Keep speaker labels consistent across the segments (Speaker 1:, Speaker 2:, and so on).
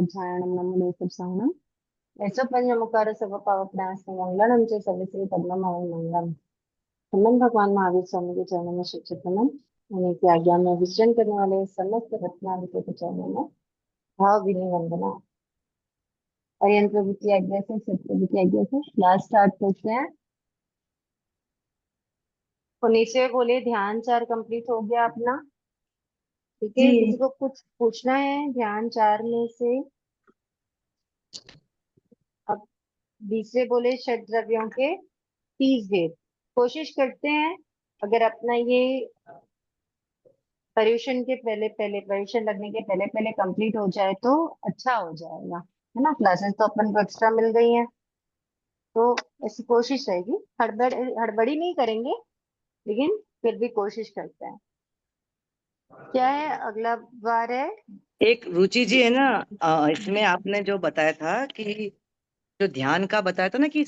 Speaker 1: स्वाध्यायनं नमोदेवसंसानं यशोपञ्चमुखार सर्वपावपनाशमंगलम च सर्वश्री पद्मनाभमंगलम। हनुमान भगवान महावीर स्वामी के चरणों में शिक्षित नमन। उन्हीं की आज्ञा में विचरण करने वाले समस्त रत्नावली के चरणों में भाव विनय वंदना। और यंत्र प्रभु की आज्ञा से सत्प्रभु की आज्ञा से क्लास स्टार्ट करते हैं। 19वें बोले ध्यान 4 कंप्लीट हो गया अपना। ठीक है,
Speaker 2: जी
Speaker 1: किसी को कुछ पूछना है ध्यान 4 में से? अब 20वें बोले षड द्रव्यों के 30 भेद। कोशिश करते हैं अगर अपना ये पर्यूषण के पहले पहले, पर्यूषण लगने के पहले पहले कंप्लीट हो जाए तो अच्छा हो जाएगा, है ना। क्लासेस तो अपन को एक्स्ट्रा मिल गई हैं, तो ऐसी कोशिश रहेगी। हड़बड़ी नहीं करेंगे, लेकिन फिर भी कोशिश करते हैं। क्या है अगला बार है?
Speaker 3: एक रुचि जी है ना, इसमें आपने जो बताया था कि जो ध्यान का बताया था ना कि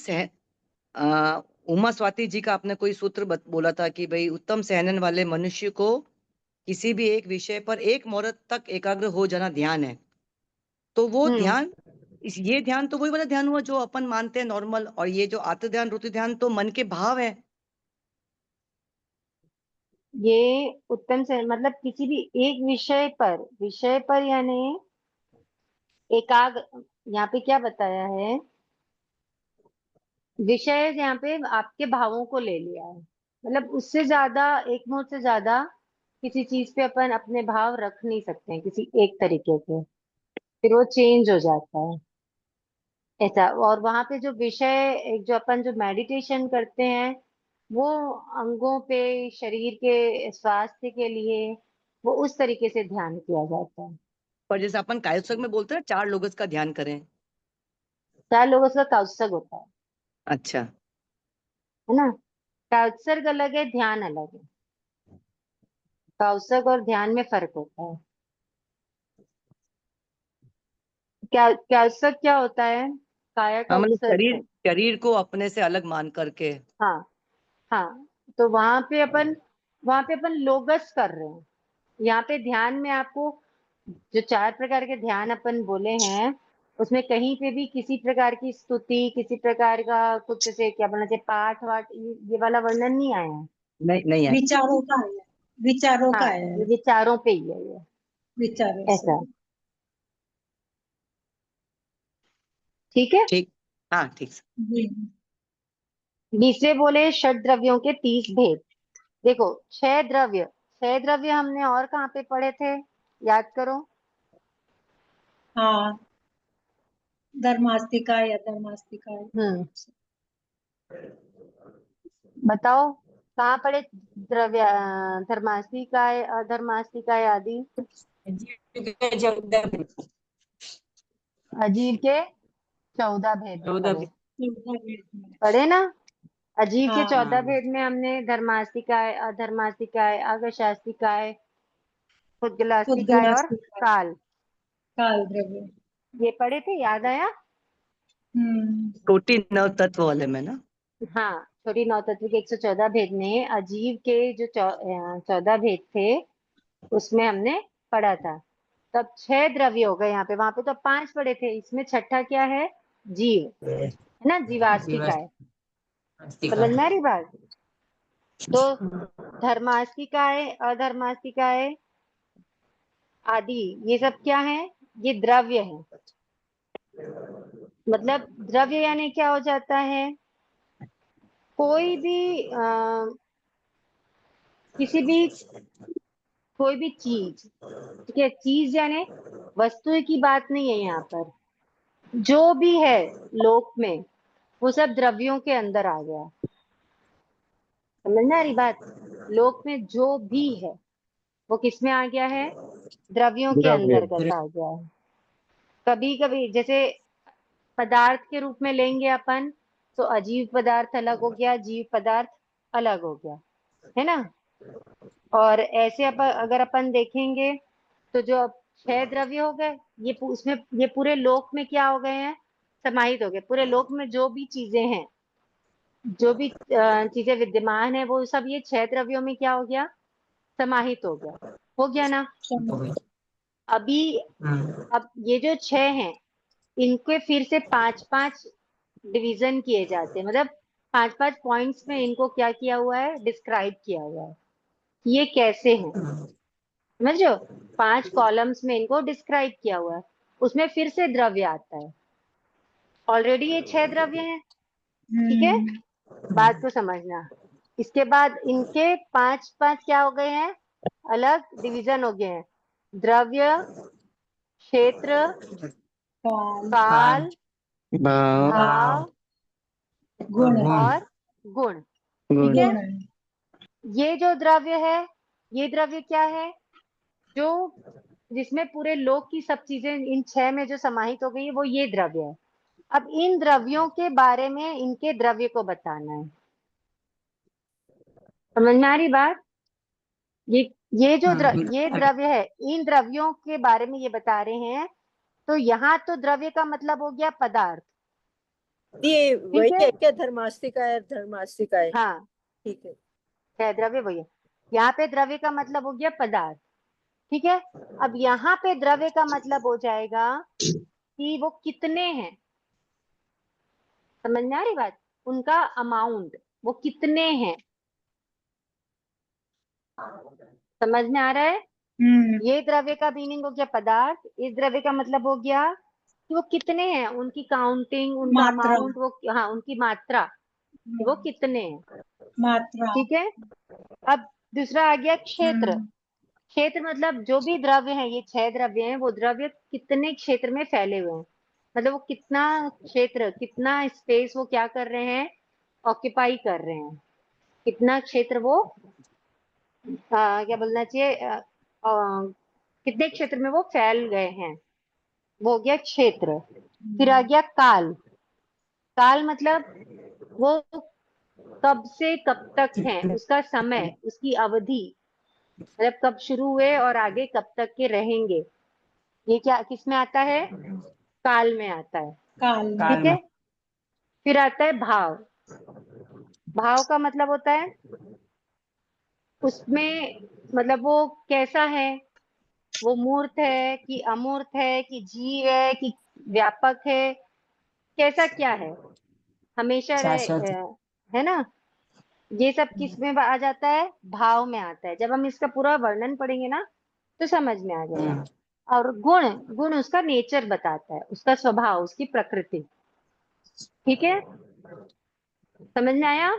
Speaker 3: उमा स्वाति जी का आपने कोई सूत्र बोला था कि भाई उत्तम सहनन वाले मनुष्य को किसी भी एक विषय पर एक मुहूर्त तक एकाग्र हो जाना ध्यान है। तो वो ध्यान, ये ध्यान तो वही वाला ध्यान हुआ जो अपन मानते हैं नॉर्मल, और ये जो आत्म ध्यान रुचि ध्यान तो मन के भाव है।
Speaker 1: ये उत्तम से मतलब किसी भी एक विषय पर यानी एकाग्र। यहाँ पे क्या बताया है? विषय यहाँ पे आपके भावों को ले लिया है, मतलब उससे ज्यादा, एक मोड से ज्यादा किसी चीज पे अपन अपने भाव रख नहीं सकते हैं किसी एक तरीके के, फिर वो चेंज हो जाता है ऐसा। और वहां पे जो विषय, एक जो अपन जो मेडिटेशन करते हैं वो अंगों पे, शरीर के स्वास्थ्य के लिए, वो उस तरीके से ध्यान किया जाता है।
Speaker 3: पर जैसे अपन कायोत्सर्ग में बोलते हैं 4 लोगों का ध्यान करें।
Speaker 1: 4 लोगों का कौत्सक होता
Speaker 3: अच्छा।
Speaker 1: है ना। कौत्सर्ग अलग है, ध्यान अलग है। कौत्सक और ध्यान में फर्क होता है। क्या कौत्सक क्या होता है? काया का
Speaker 3: हाँ, मतलब
Speaker 1: उत्सर्ग।
Speaker 3: शरीर को अपने से अलग मान करके।
Speaker 1: हाँ हाँ, तो वहां पे अपन लोगस कर रहे हैं। यहाँ पे ध्यान में आपको जो 4 प्रकार के ध्यान अपन बोले हैं, उसमें कहीं पे भी किसी प्रकार की स्तुति, किसी प्रकार का कुछ जैसे क्या बोलना चाहिए, पाठ वाठ, ये वाला वर्णन नहीं आया है।
Speaker 3: नहीं नहीं है।
Speaker 2: विचारों का है, विचारों का
Speaker 1: हाँ,
Speaker 2: है,
Speaker 1: ये चारों पे ही है ये,
Speaker 2: विचारों से।
Speaker 1: ऐसा। ठीक है।
Speaker 3: ठीक। हाँ ठीक।
Speaker 2: जी
Speaker 1: 20वें बोले षड द्रव्यों के 30 भेद। देखो, 6 द्रव्य हमने और कहाँ पे पढ़े थे? याद करो।
Speaker 2: हाँ, धर्मास्तिका या धर्मास्तिका।
Speaker 1: हम्म, बताओ कहाँ पढ़े? द्रव्य, धर्मास्तिकाय, अधर्मास्तिकाय आदि। अजीव के 14 भेद में पढ़े। पढ़े ना? अजीव के 14
Speaker 2: हाँ,
Speaker 1: भेद में हमने धर्मास्तिकाय, अधर्मास्तिकाय, अगशास्तिकाय, पुद्गलास्तिकाय और
Speaker 2: उद्गलास्तिका,
Speaker 1: काल,
Speaker 2: काल द्रव्य।
Speaker 1: ये पढ़े थे, याद आया?
Speaker 3: कोटि नव तत्व वाले में ना।
Speaker 1: हाँ, छोटी नौ तत्व के 114 भेद में अजीव के जो 14 भेद थे उसमें हमने पढ़ा था। तब 6 द्रव्य हो गए यहाँ पे, वहां पे तो 5 पढ़े थे, इसमें छठा क्या है? जीव, है ना, जीवास्तिका है। समझ में आ रही बात? तो धर्मास्तिकाय, अधर्मास्तिकाय आदि, ये सब क्या है? ये द्रव्य है। मतलब द्रव्य यानी क्या हो जाता है? कोई भी किसी भी कोई भी चीज, ठीक है, चीज यानी वस्तु की बात नहीं है यहाँ पर। जो भी है लोक में, वो सब द्रव्यों के अंदर आ गया। समझ में आ रही बात? लोक में जो भी है वो किस में आ गया है? द्रव्यों के
Speaker 3: द्रव्य।
Speaker 1: अंतर्गत आ गया है। कभी कभी जैसे पदार्थ के रूप में लेंगे अपन, तो अजीव पदार्थ अलग हो गया, जीव पदार्थ अलग हो गया, है ना। और ऐसे अगर अपन देखेंगे तो जो अब 6 द्रव्य हो गए, उसमें ये पूरे लोक में क्या हो गए हैं? समाहित हो गए। पूरे लोक में जो भी चीजें हैं, जो भी चीजें विद्यमान है, वो सब ये 6 द्रव्यों में क्या हो गया? समाहित हो गया। हो गया ना? अभी अब ये जो 6 हैं, इनके फिर से 5-5 डिवीजन किए जाते हैं, मतलब 5-5 पॉइंट्स में इनको क्या किया हुआ है, डिस्क्राइब किया हुआ है कि ये कैसे हैं, समझ रहे हो? 5 कॉलम्स में इनको डिस्क्राइब किया हुआ है, उसमें फिर से द्रव्य आता है। ऑलरेडी ये 6 द्रव्य हैं, ठीक है, बात को समझना। इसके बाद इनके 5-5 क्या हो गए हैं, अलग डिवीजन हो गए हैं, द्रव्य, क्षेत्र,
Speaker 2: काल,
Speaker 1: काल,
Speaker 4: भाव
Speaker 1: भाव
Speaker 2: गुण,
Speaker 1: और गुण, ठीक
Speaker 4: गुण
Speaker 1: है।
Speaker 2: गुण,
Speaker 1: ये जो द्रव्य है, ये द्रव्य क्या है, जो जिसमें पूरे लोक की सब चीजें इन 6 में जो समाहित हो गई है, वो ये द्रव्य है। अब इन द्रव्यों के बारे में इनके द्रव्य को बताना है, समझ में आ रही बात? ये जो ये द्रव्य है, इन द्रव्यों के बारे में ये बता रहे हैं। तो यहाँ तो द्रव्य का मतलब हो गया पदार्थ,
Speaker 5: ये वही
Speaker 1: ठीक
Speaker 5: है
Speaker 1: है,
Speaker 5: क्या, धर्मास्तिका है, धर्मास्तिका है,
Speaker 1: हाँ,
Speaker 5: ठीक है।
Speaker 1: है द्रव्य वही है। यहाँ पे द्रव्य का मतलब हो गया पदार्थ, ठीक है। अब यहाँ पे द्रव्य का मतलब हो जाएगा कि वो कितने हैं, समझ में आ रही बात? उनका अमाउंट, वो कितने हैं, समझ में आ रहा है? ये द्रव्य का मीनिंग हो गया पदार्थ, इस द्रव्य का मतलब हो गया कि वो कितने हैं, उनकी काउंटिंग, उनका
Speaker 2: मात्रा,
Speaker 1: अमाउंट, वो हाँ उनकी मात्रा, कि वो कितने हैं,
Speaker 2: मात्रा,
Speaker 1: ठीक है। अब दूसरा आ गया क्षेत्र। क्षेत्र मतलब जो भी द्रव्य है, ये 6 द्रव्य हैं, वो द्रव्य कितने क्षेत्र में फैले हुए हैं, मतलब वो कितना क्षेत्र, कितना स्पेस वो क्या कर रहे हैं, ऑक्यूपाई कर रहे हैं, कितना क्षेत्र वो क्या बोलना चाहिए, कितने क्षेत्र में वो फैल गए हैं, वो हो गया क्षेत्र। फिर आ गया काल। काल मतलब वो कब से कब तक है, उसका समय, उसकी अवधि, मतलब कब शुरू हुए और आगे कब तक के रहेंगे, ये क्या किस में आता है, काल में आता है,
Speaker 2: काल,
Speaker 1: ठीक है। फिर आता है भाव। भाव का मतलब होता है उसमें, मतलब वो कैसा है, वो मूर्त है कि अमूर्त है कि जीव है कि व्यापक है, कैसा क्या है, हमेशा है ना। ये सब किस में आ जाता है, भाव में आता है। जब हम इसका पूरा वर्णन पढ़ेंगे ना तो समझ में आ जाएगा। और गुण, गुण उसका नेचर बताता है, उसका स्वभाव, उसकी प्रकृति, ठीक है, समझ में आया?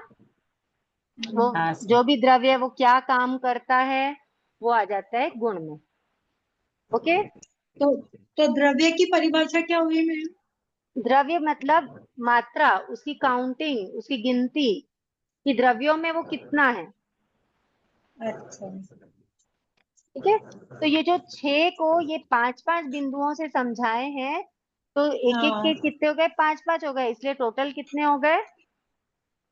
Speaker 1: वो जो भी द्रव्य है वो क्या काम करता है, वो आ जाता है गुण में, ओके।
Speaker 2: तो द्रव्य की परिभाषा क्या हुई मैम?
Speaker 1: द्रव्य मतलब मात्रा, उसकी काउंटिंग, उसकी गिनती, कि द्रव्यों में वो कितना है,
Speaker 2: अच्छा,
Speaker 1: ठीक है। तो ये जो 6 को ये 5-5 बिंदुओं से समझाए हैं, तो एक एक के
Speaker 2: हाँ,
Speaker 1: कितने हो गए, 5-5 हो गए, इसलिए टोटल कितने हो गए,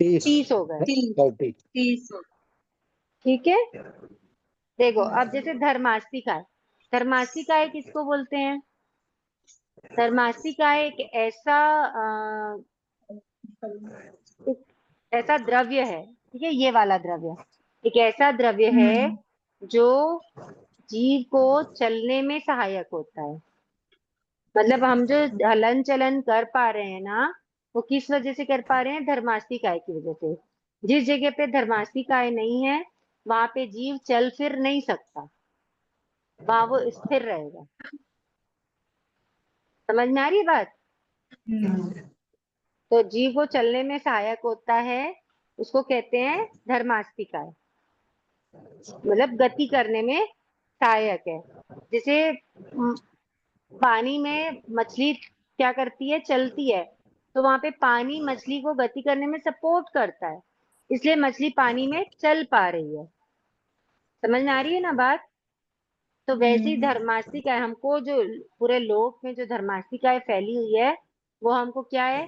Speaker 4: 30
Speaker 1: 30 हो गए,
Speaker 2: 30, 30,
Speaker 1: ठीक है। देखो अब जैसे धर्मास्तिकाय, धर्मास्तिकाय किसको बोलते हैं, धर्मास्तिकाय एक ऐसा एक ऐसा द्रव्य है, ठीक है, ये वाला द्रव्य एक ऐसा द्रव्य है जो जीव को चलने में सहायक होता है। मतलब हम जो हलन चलन कर पा रहे हैं ना, वो किस वजह से कर पा रहे हैं, धर्मास्तिकाय की वजह से। जिस जगह पे धर्मास्तिकाय नहीं है, वहां पे जीव चल फिर नहीं सकता, वहां वो स्थिर रहेगा, समझ में आ रही है बात? तो जीव को चलने में सहायक होता है, उसको कहते हैं धर्मास्तिकाय, मतलब गति करने में सहायक है। जैसे पानी में मछली क्या करती है, चलती है, तो वहां पे पानी मछली को गति करने में सपोर्ट करता है, इसलिए मछली पानी में चल पा रही है, समझ में आ रही है ना बात? तो वैसी धर्मास्तिकाय हमको, जो पूरे लोक में जो धर्मास्तिकाय फैली हुई है, वो हमको क्या है,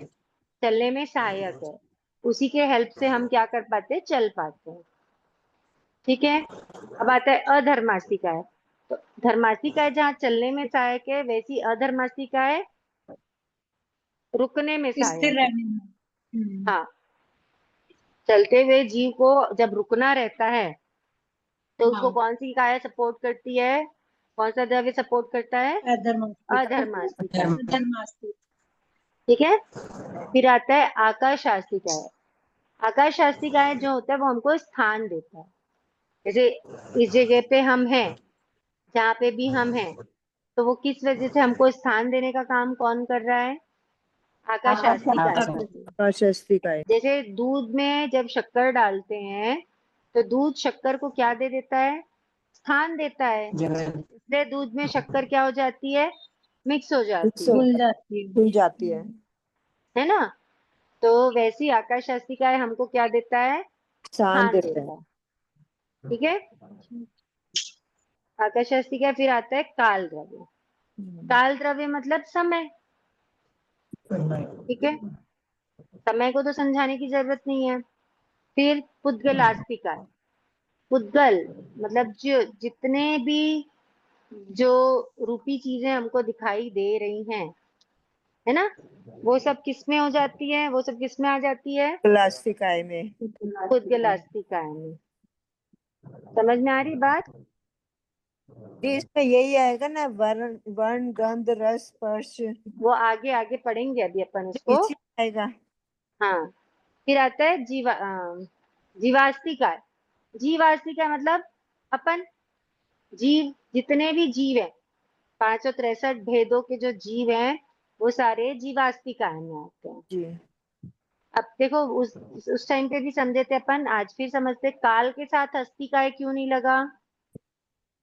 Speaker 1: चलने में सहायक है, उसी के हेल्प से हम क्या कर पाते हैं, चल पाते हैं, ठीक है। अब आता है अधर्मास्तिकाय। तो धर्मास्तिकाय जहाँ चलने में सहायक है, वैसी अधर्मास्तिकाय रुकने में
Speaker 2: स्थिर
Speaker 1: सहायक है।
Speaker 2: रहने में।
Speaker 1: हाँ, चलते हुए जीव को जब रुकना रहता है, तो उसको
Speaker 2: हाँ,
Speaker 1: कौन सी काया सपोर्ट करती है, कौन सा द्रव्य सपोर्ट करता है?
Speaker 2: अधर्मास्तिका
Speaker 1: अधर्मास्तिका।
Speaker 2: अधर्मास्तिका
Speaker 1: ठीक है। फिर आता है आकाशास्तिकाय। आकाशास्तिकाय जो होता है वो हमको स्थान देता है। जैसे इस जगह पे हम हैं, जहाँ पे भी हम हैं, तो वो किस वजह से हमको स्थान देने का काम कौन कर रहा है? आकाशास्तिकाय।
Speaker 5: आकाशास्तिकाय।
Speaker 1: जैसे दूध में जब शक्कर डालते हैं तो दूध शक्कर को क्या दे देता है? स्थान देता है। इसलिए दूध में शक्कर क्या हो जाती है? मिक्स हो जाती है।
Speaker 2: घुल जाती है।
Speaker 5: खुल जाती है।
Speaker 1: है ना? तो वैसे ही आकाशास्तिकाय हमको क्या देता है?
Speaker 5: स्थान
Speaker 1: स्थान
Speaker 5: देता
Speaker 1: देता
Speaker 5: है।
Speaker 1: है। ठीक है। आकाशास्तिकाय। फिर आता है काल द्रव्य। काल द्रव्य मतलब समय। ठीक है। समय को तो समझाने की जरूरत नहीं है। फिर पुद्गलास्तिकाय। पुद्गल मतलब जो जितने भी जो रूपी चीजें हमको दिखाई दे रही हैं, है ना, वो सब किस में हो जाती है? वो सब किस में आ जाती है?
Speaker 5: पुद्गलास्तिकाय में।
Speaker 1: पुद्गलास्तिकाय में। समझ में आ रही बात?
Speaker 5: जी इसमें यही आएगा ना, वर्ण वर्ण गंध रस स्पर्श,
Speaker 1: वो आगे आगे पढ़ेंगे अभी अपन इसको।
Speaker 5: इसी में आएगा।
Speaker 1: हाँ। फिर आता है जीवास्तिकाय। जीवास्तिकाय मतलब अपन जीव, जितने भी जीव हैं, 563 भेदों के जो जीव हैं वो सारे जीवास्तिकाय में आते हैं।
Speaker 5: जी।
Speaker 1: अब देखो उस टाइम पे भी समझे थे अपन, आज फिर समझते। काल के साथ अस्तिकाय क्यों नहीं लगा?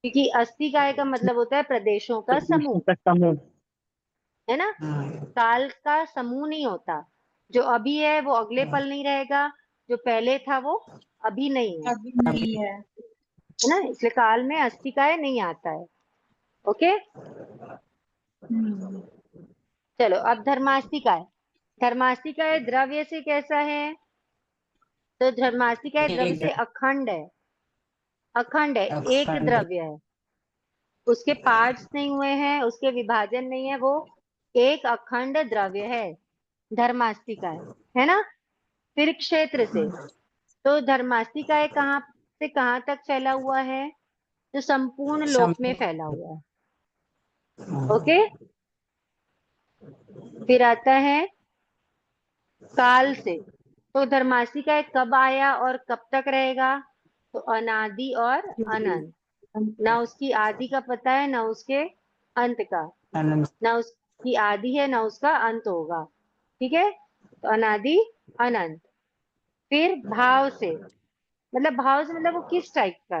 Speaker 1: क्योंकि अस्तिकाय का मतलब होता है प्रदेशों का समूह, है ना? काल का समूह नहीं होता। जो अभी है वो अगले पल नहीं रहेगा, जो पहले था वो अभी नहीं है,
Speaker 2: अभी नहीं है।
Speaker 1: है ना? इसलिए काल में अस्तिकाय नहीं आता है। ओके।
Speaker 2: हम्म,
Speaker 1: चलो अब धर्मास्तिकाय। धर्मास्तिकाय द्रव्य से कैसा है? तो धर्मास्तिकाय द्रव्य से अखंड है। अखंड है, एक द्रव्य है, उसके पार्ट्स नहीं हुए हैं, उसके विभाजन नहीं है, वो एक अखंड द्रव्य है धर्मास्तिकाय, है ना? फिर क्षेत्र से, तो धर्मास्तिकाय कहाँ से कहाँ तक फैला हुआ है? तो संपूर्ण लोक में फैला हुआ है। ओके। फिर आता है काल से, तो धर्मास्तिकाय कब आया और कब तक रहेगा? तो अनादि और अनंत। ना उसकी आदि का पता है ना उसके अंत का, ना उसकी आदि है ना उसका अंत होगा। ठीक है। तो अनादि अनंत। फिर भाव से, मतलब भाव से मतलब वो किस टाइप का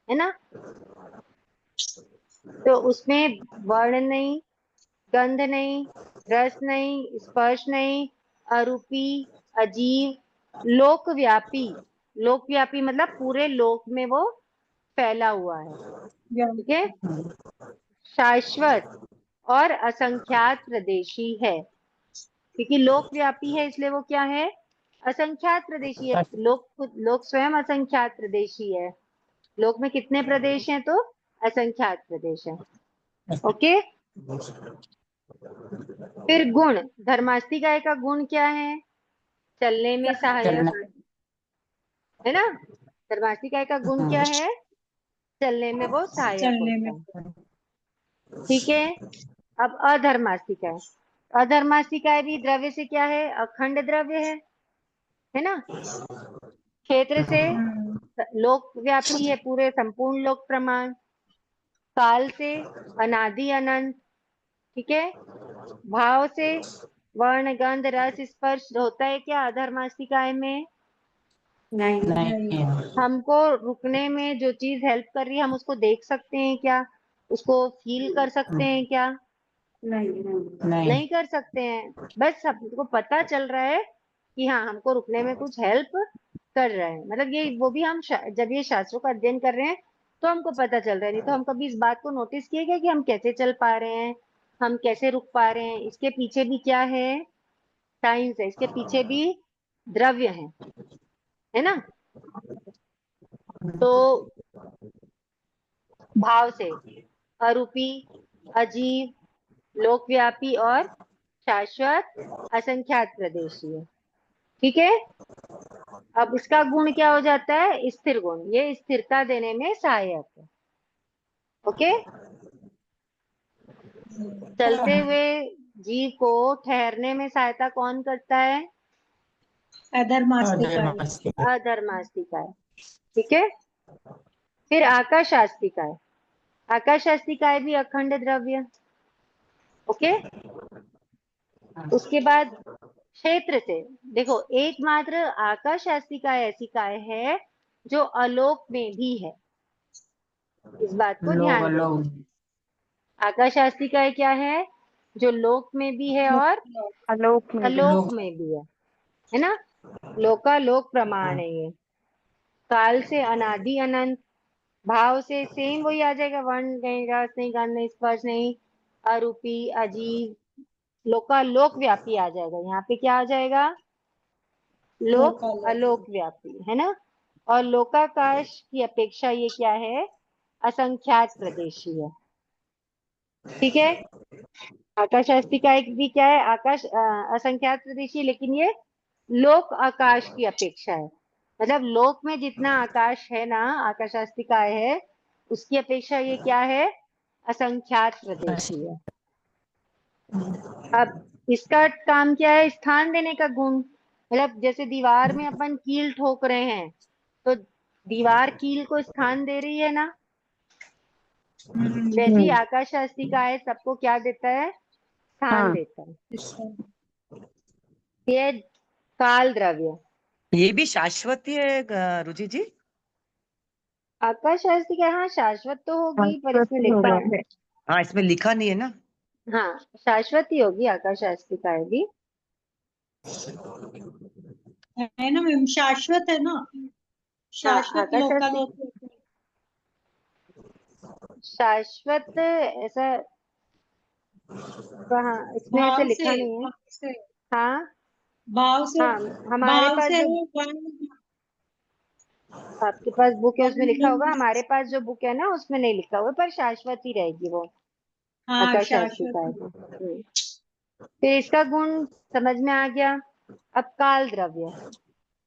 Speaker 1: है ना? तो उसमें वर्ण नहीं, गंध नहीं, रस नहीं, स्पर्श नहीं, अरूपी, अजीव, लोकव्यापी। लोकव्यापी मतलब पूरे लोक में वो फैला हुआ है। ठीक है। शाश्वत और असंख्यात प्रदेशी है। क्योंकि लोकव्यापी है इसलिए वो क्या है? असंख्यात प्रदेशी है। लोक स्वयं असंख्यात प्रदेशी है। लोक में कितने प्रदेश हैं? तो असंख्यात प्रदेश है। ओके। फिर गुण। धर्मास्तिकाय का गुण क्या है? चलने में सहायक, है ना? धर्मास्तिकाय का गुण क्या है? चलने में वो सहायक
Speaker 2: चलने में।
Speaker 1: होता है। ठीक है। अब अधर्मास्तिकाय। अधर्मास्तिकाय भी द्रव्य से क्या है? अखंड द्रव्य है ना? क्षेत्र से लोक व्यापी है, पूरे संपूर्ण लोक प्रमाण। काल से अनादि अनंत। ठीक है। भाव से वर्ण गंध रस स्पर्श होता है क्या अधर्मास्तिकाय में?
Speaker 2: नहीं।
Speaker 1: हमको रुकने में जो चीज हेल्प कर रही है हम उसको देख सकते हैं क्या? उसको फील कर सकते हैं क्या? नहीं कर सकते हैं। बस हमको पता चल रहा है कि हाँ हमको रुकने में कुछ हेल्प कर रहा है, मतलब ये वो भी हम जब ये शास्त्रों का अध्ययन कर रहे हैं तो हमको पता चल रहा है। नहीं तो हम कभी इस बात को नोटिस किएगा कि हम कैसे चल पा रहे हैं, हम कैसे रुक पा रहे हैं? इसके पीछे भी क्या है? साइंस है। इसके पीछे भी द्रव्य है ना? तो भाव से अरूपी, अजीव, लोकव्यापी और शाश्वत, असंख्यात प्रदेशी है। ठीक है। अब इसका गुण क्या हो जाता है? स्थिर गुण। ये स्थिरता देने में सहायक है। ओके। चलते हुए जीव को ठहरने में सहायता कौन करता है?
Speaker 2: अधर्मास्तिकाय।
Speaker 1: अधर्मास्तिकाय। ठीक है। फिर आकाशास्तिकाय। आकाशास्तिकाय भी अखंड द्रव्य। ओके। उसके बाद क्षेत्र से देखो, एकमात्र आकाशास्तिकाय ऐसी काय है जो आलोक में भी है। इस बात को ध्यान देना। आकाशास्तिकाय क्या है? जो लोक में भी है और
Speaker 5: आलोक में भी।
Speaker 1: अलोक में भी है ना? लोकालोक प्रमाण है ये। काल से अनादि अनंत, भाव से सेम वही आ जाएगा, वर्ण नहीं, रस नहीं, गंध नहीं, स्पर्श नहीं, अरूपी, अजीब, लोकालोक व्यापी आ जाएगा। यहाँ पे क्या आ जाएगा? लोक अलोक व्यापी, है ना? और लोकाकाश की अपेक्षा ये क्या है? असंख्यात प्रदेशी है। ठीक है। आकाशास्ति का एक भी क्या है? आकाश असंख्यात प्रदेशी, लेकिन ये लोक आकाश की अपेक्षा है। मतलब लोक में जितना आकाश है ना, आकाशास्ति का है, उसकी अपेक्षा ये क्या है? असंख्यात प्रदेशी है। अब इसका काम क्या है? स्थान देने का गुण। मतलब जैसे दीवार में अपन कील ठोक रहे हैं, तो दीवार कील को स्थान दे रही है ना, वैसे ही आकाशास्ति का है सबको क्या देता है? स्थान देता है। ये काल द्रव्य।
Speaker 3: ये भी शाश्वत ही है रुचि जी?
Speaker 1: आकाशास्ति का हाँ शाश्वत तो होगी, पर इसमें लिखा है।
Speaker 3: हाँ, इसमें लिखा नहीं है ना।
Speaker 1: हाँ, शाश्वत ही होगी आकाशास्ति का भी।
Speaker 2: है ना मैम, शाश्वत है ना, शाश्वत लोकालोक।
Speaker 1: शाश्वत ऐसा कहाँ इसमें ऐसे लिखा नहीं है। हाँ
Speaker 2: भाव से,
Speaker 1: हाँ, हमारे
Speaker 2: भाव
Speaker 1: पास
Speaker 2: से
Speaker 1: जो आपके पास बुक है उसमें लिखा होगा, हमारे पास जो बुक है ना उसमें नहीं लिखा हुआ, पर शाश्वत ही रहेगी वो।
Speaker 2: हाँ
Speaker 1: आकाशास्ति का है।
Speaker 2: शाश्वत।
Speaker 1: तो इसका गुण समझ में आ गया। अब काल द्रव्य।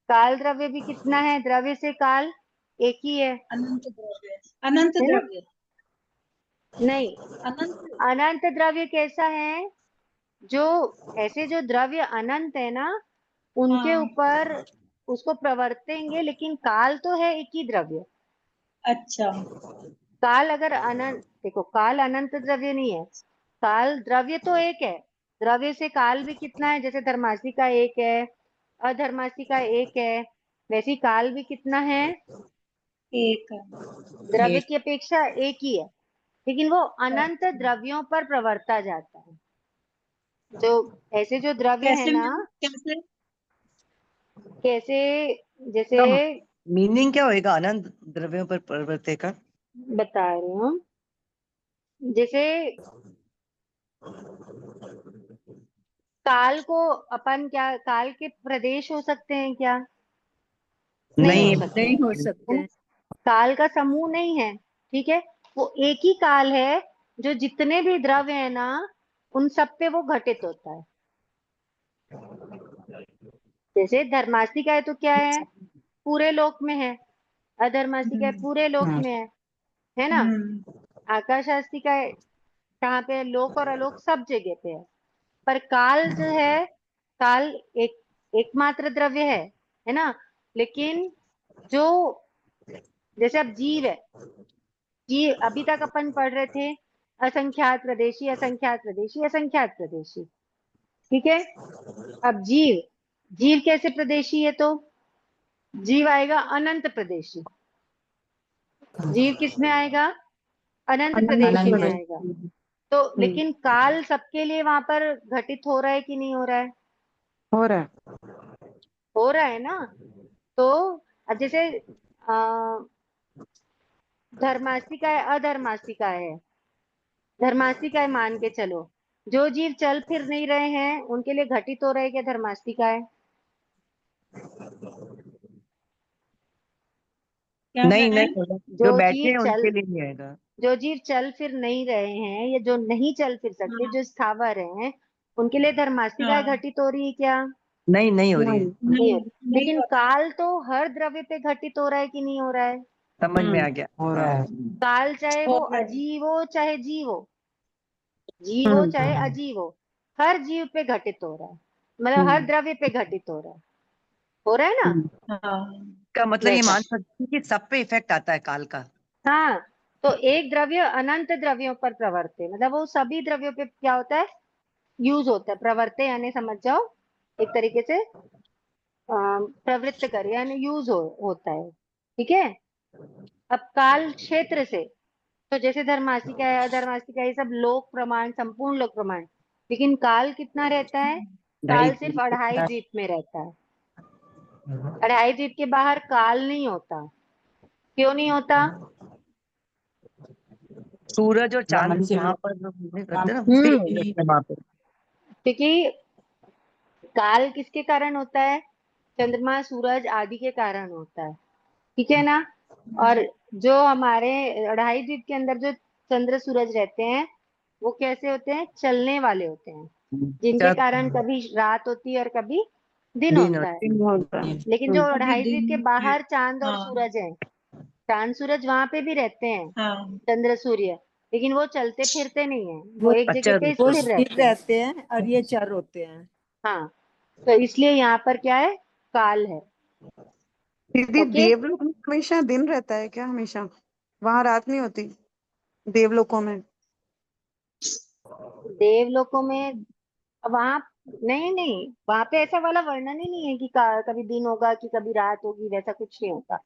Speaker 1: काल द्रव्य भी कितना है? द्रव्य से काल एक ही है
Speaker 2: अनंत द्रव्य, अनंत
Speaker 1: है ना?
Speaker 2: द्रव्य,
Speaker 1: नहीं,
Speaker 2: अनंत।
Speaker 1: अनंत द्रव्य कैसा है? जो ऐसे जो द्रव्य अनंत है ना, उनके
Speaker 2: हाँ,
Speaker 1: ऊपर उसको प्रवर्तेंगे, लेकिन काल तो है एक ही द्रव्य।
Speaker 2: अच्छा।
Speaker 1: काल अगर अनंत, देखो काल अनंत द्रव्य नहीं है, काल द्रव्य तो एक है। द्रव्य से काल भी कितना है? जैसे धर्मासी का एक है, अधर्मासी का एक है, वैसे ही काल भी कितना है?
Speaker 2: एक
Speaker 1: द्रव्य की अपेक्षा एक ही है, लेकिन वो अनंत द्रव्यों पर प्रवर्ता जाता है। जो ऐसे जो द्रव्य है
Speaker 2: कैसे
Speaker 1: ना,
Speaker 2: मैम, कैसे?
Speaker 1: कैसे? जैसे
Speaker 3: मीनिंग क्या होएगा अनंत द्रव्यों पर प्रवर्ते का?
Speaker 1: बता रही हूँ, जैसे काल को अपन क्या काल के प्रदेश हो सकते हैं क्या? नहीं हो सकते
Speaker 5: नहीं
Speaker 1: हैं,
Speaker 5: हो
Speaker 1: है
Speaker 5: सकते।
Speaker 1: ना? काल का समूह नहीं है। ठीक है। वो एक ही काल है जो जितने भी द्रव्य है ना, उन सब पे वो घटित होता है। जैसे धर्मास्तिका है तो क्या है? पूरे लोक में है। अधर्मास्तिका है पूरे लोक में है ना? आकाशास्तिका है कहाँ पे है? लोक और अलोक सब जगह पे है। पर काल जो है, काल एक एकमात्र द्रव्य है ना? लेकिन जो जैसे अब जीव है, जीव अभी तक अपन पढ़ रहे थे असंख्यात प्रदेशी, असंख्यात प्रदेशी, असंख्यात प्रदेशी। ठीक है। अब जीव, जीव कैसे प्रदेशी है? तो जीव आएगा अनंत प्रदेशी। जीव किस में आएगा? अनंत प्रदेशी में आएगा। तो लेकिन काल सबके लिए वहां पर घटित हो रहा है कि नहीं हो रहा है?
Speaker 5: हो रहा है।
Speaker 1: हो रहा है ना? तो अब जैसे धर्मास्तिका है, अधर्मास्तिका है। धर्मास्तिका है मान के चलो, जो जीव चल फिर नहीं रहे हैं उनके लिए घटित हो रहा है क्या धर्मास्तिका है?
Speaker 2: क्या
Speaker 3: नहीं
Speaker 2: मैम?
Speaker 3: नहीं, जो
Speaker 1: जो
Speaker 3: बैठे
Speaker 1: जीव
Speaker 3: हैं
Speaker 1: चल
Speaker 3: उनके लिए नहीं आएगा।
Speaker 1: जो जीव चल फिर नहीं रहे हैं या जो नहीं चल फिर सकते, जो स्थावर हैं, उनके लिए धर्मास्तिका
Speaker 2: हाँ,
Speaker 1: घटित हो रही है क्या?
Speaker 3: नहीं नहीं हो रही है।
Speaker 1: नहीं हो
Speaker 2: नहीं
Speaker 1: रही।
Speaker 2: नहीं
Speaker 1: लेकिन
Speaker 2: होता।
Speaker 1: काल तो हर द्रव्य पे घटित हो रहा है कि नहीं हो रहा है?
Speaker 3: समझ में आ गया।
Speaker 5: हो रहा है।
Speaker 3: हाँ।
Speaker 1: काल चाहे वो
Speaker 2: हो रहा है।
Speaker 1: अजीव हो चाहे जीव हो, जीव हो चाहे अजीव हो, हर जीव पे घटित हो रहा है, मतलब हर द्रव्य पे घटित हो रहा है ना।
Speaker 2: हाँ
Speaker 3: का मतलब ये
Speaker 1: वैसा।
Speaker 3: मान सकते हैं कि सब पे इफेक्ट आता है काल का।
Speaker 1: हाँ, तो एक द्रव्य अनंत द्रव्यों पर प्रवर्ते, मतलब वो सभी द्रव्यों पे क्या होता है, यूज होता है। प्रवर्ते यानी समझ जाओ एक तरीके से प्रवृत्त कर, यानी यूज होता है। ठीक है। अब काल क्षेत्र से, तो जैसे धर्मासिका है, अधर्मासिका है, ये सब लोक प्रमाण, संपूर्ण लोक प्रमाण, लेकिन काल कितना रहता है, काल सिर्फ 2.5 द्वीप में रहता है। 2.5 द्वीप के बाहर काल नहीं होता। क्यों नहीं होता?
Speaker 3: सूरज और चांद वहां पर नहीं करते ना, वहां पे।
Speaker 1: क्योंकि काल किसके कारण होता है? चंद्रमा, सूरज आदि के कारण होता है। ठीक है ना। और जो हमारे 2.5 द्वीप के अंदर जो चंद्र सूरज रहते हैं, वो कैसे होते हैं? चलने वाले होते हैं, जिनके कारण कभी रात होती है और कभी दिन होता है। लेकिन जो
Speaker 2: अभी
Speaker 1: 2.5 द्वीप के
Speaker 2: दिन।
Speaker 1: बाहर चांद और
Speaker 2: हाँ
Speaker 1: सूरज है, चांद सूरज वहां पे भी रहते हैं,
Speaker 2: हाँ
Speaker 1: चंद्र सूर्य, लेकिन वो चलते फिरते नहीं है, वो
Speaker 5: वो
Speaker 1: एक जगह पे
Speaker 5: वो
Speaker 1: स्थिर
Speaker 5: स्थिर
Speaker 1: रहते हैं।
Speaker 5: रहते हैं और ये चर होते हैं।
Speaker 1: हाँ, तो इसलिए यहाँ पर क्या है, काल है।
Speaker 6: दीदी
Speaker 1: ओके।
Speaker 6: देवलोक में हमेशा दिन रहता है क्या? हमेशा वहां रात नहीं होती देवलोकों में?
Speaker 1: देवलोकों में, वहां, नहीं नहीं, वहां पे ऐसा वाला वर्णन ही नहीं है कि कभी दिन होगा कि कभी रात होगी, वैसा कुछ नहीं होता।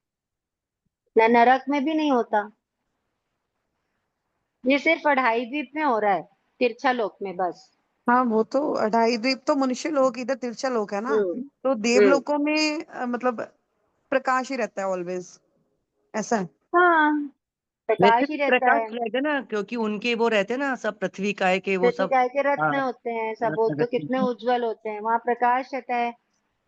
Speaker 1: न नरक में भी नहीं होता। ये सिर्फ 2.5 द्वीप में हो रहा है, तिरछा लोक में बस।
Speaker 6: हाँ वो तो 2.5 द्वीप तो मनुष्य लोक, इधर तिरछा लोक है ना।
Speaker 1: हम्म।
Speaker 6: तो
Speaker 1: हम्म।
Speaker 6: देवलोकों में मतलब प्रकाश ही रहता है ऑलवेज, ऐसा है?
Speaker 1: हाँ,
Speaker 3: वैसे
Speaker 1: प्रकाश ही
Speaker 3: भी
Speaker 1: रहता
Speaker 3: प्रकाश
Speaker 1: है।
Speaker 3: रहेगा ना, क्योंकि उनके वो रहते हैं ना सब पृथ्वी काय के वो
Speaker 1: पृथ्वी
Speaker 3: सब।
Speaker 1: काय के
Speaker 3: हाँ,
Speaker 1: रत्न होते हैं सब, वो तो कितने उज्जवल होते हैं, वहां प्रकाश रहता है।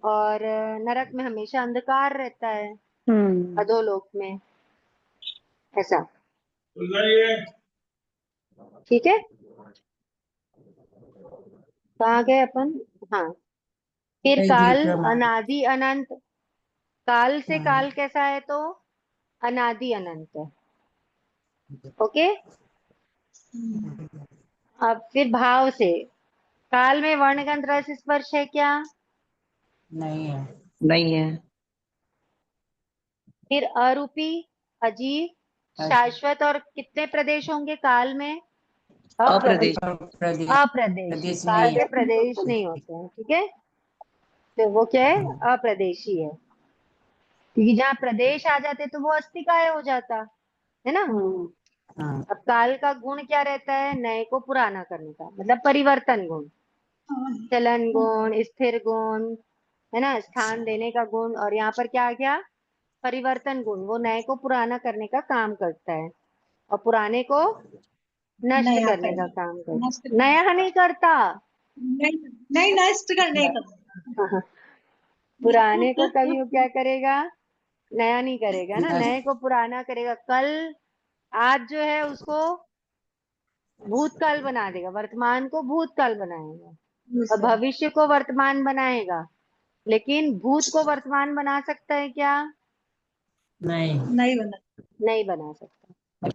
Speaker 1: और नरक में हमेशा अंधकार रहता है,
Speaker 6: हम्म।
Speaker 1: अधोलोक में, ऐसा। ठीक है, कहाँ गए अपन? हाँ, फिर काल अनादि अनंत। काल से काल कैसा है? तो अनादि अनंत है। ओके। अब फिर भाव से, काल में वर्ण गंध रस स्पर्श है क्या?
Speaker 3: नहीं है।
Speaker 1: फिर अरूपी, अजीव, शाश्वत, और कितने प्रदेश होंगे काल में?
Speaker 3: अप्रदेश।
Speaker 1: अप्रदेशी। काल के प्रदेश नहीं होते हैं। ठीक है, तो वो क्या है? अप्रदेशी है। क्योंकि जहाँ प्रदेश आ जाते तो वो अस्तिकाय हो जाता है ना। अब काल का गुण क्या रहता है? नए को पुराना करने का, मतलब परिवर्तन गुण, चलन गुण, स्थिर गुण, है ना, स्थान देने का गुण। और यहाँ पर क्या आ गया? परिवर्तन गुण। वो नए को पुराना करने का काम करता है और पुराने को नष्ट
Speaker 2: नया
Speaker 1: करने का
Speaker 2: करने,
Speaker 1: काम करता
Speaker 2: नष्ट
Speaker 1: है। नया नहीं करता।
Speaker 2: नहीं, नहीं नष्ट करने का।
Speaker 1: पुराने को कभी वो क्या करेगा? नया नहीं करेगा ना, नए को पुराना करेगा। कल, आज जो है उसको भूतकाल बना देगा, वर्तमान को भूतकाल बनाएगा, और भविष्य को वर्तमान बनाएगा। लेकिन भूत को वर्तमान बना सकता है क्या?
Speaker 2: नहीं बना।
Speaker 1: नहीं बना सकता।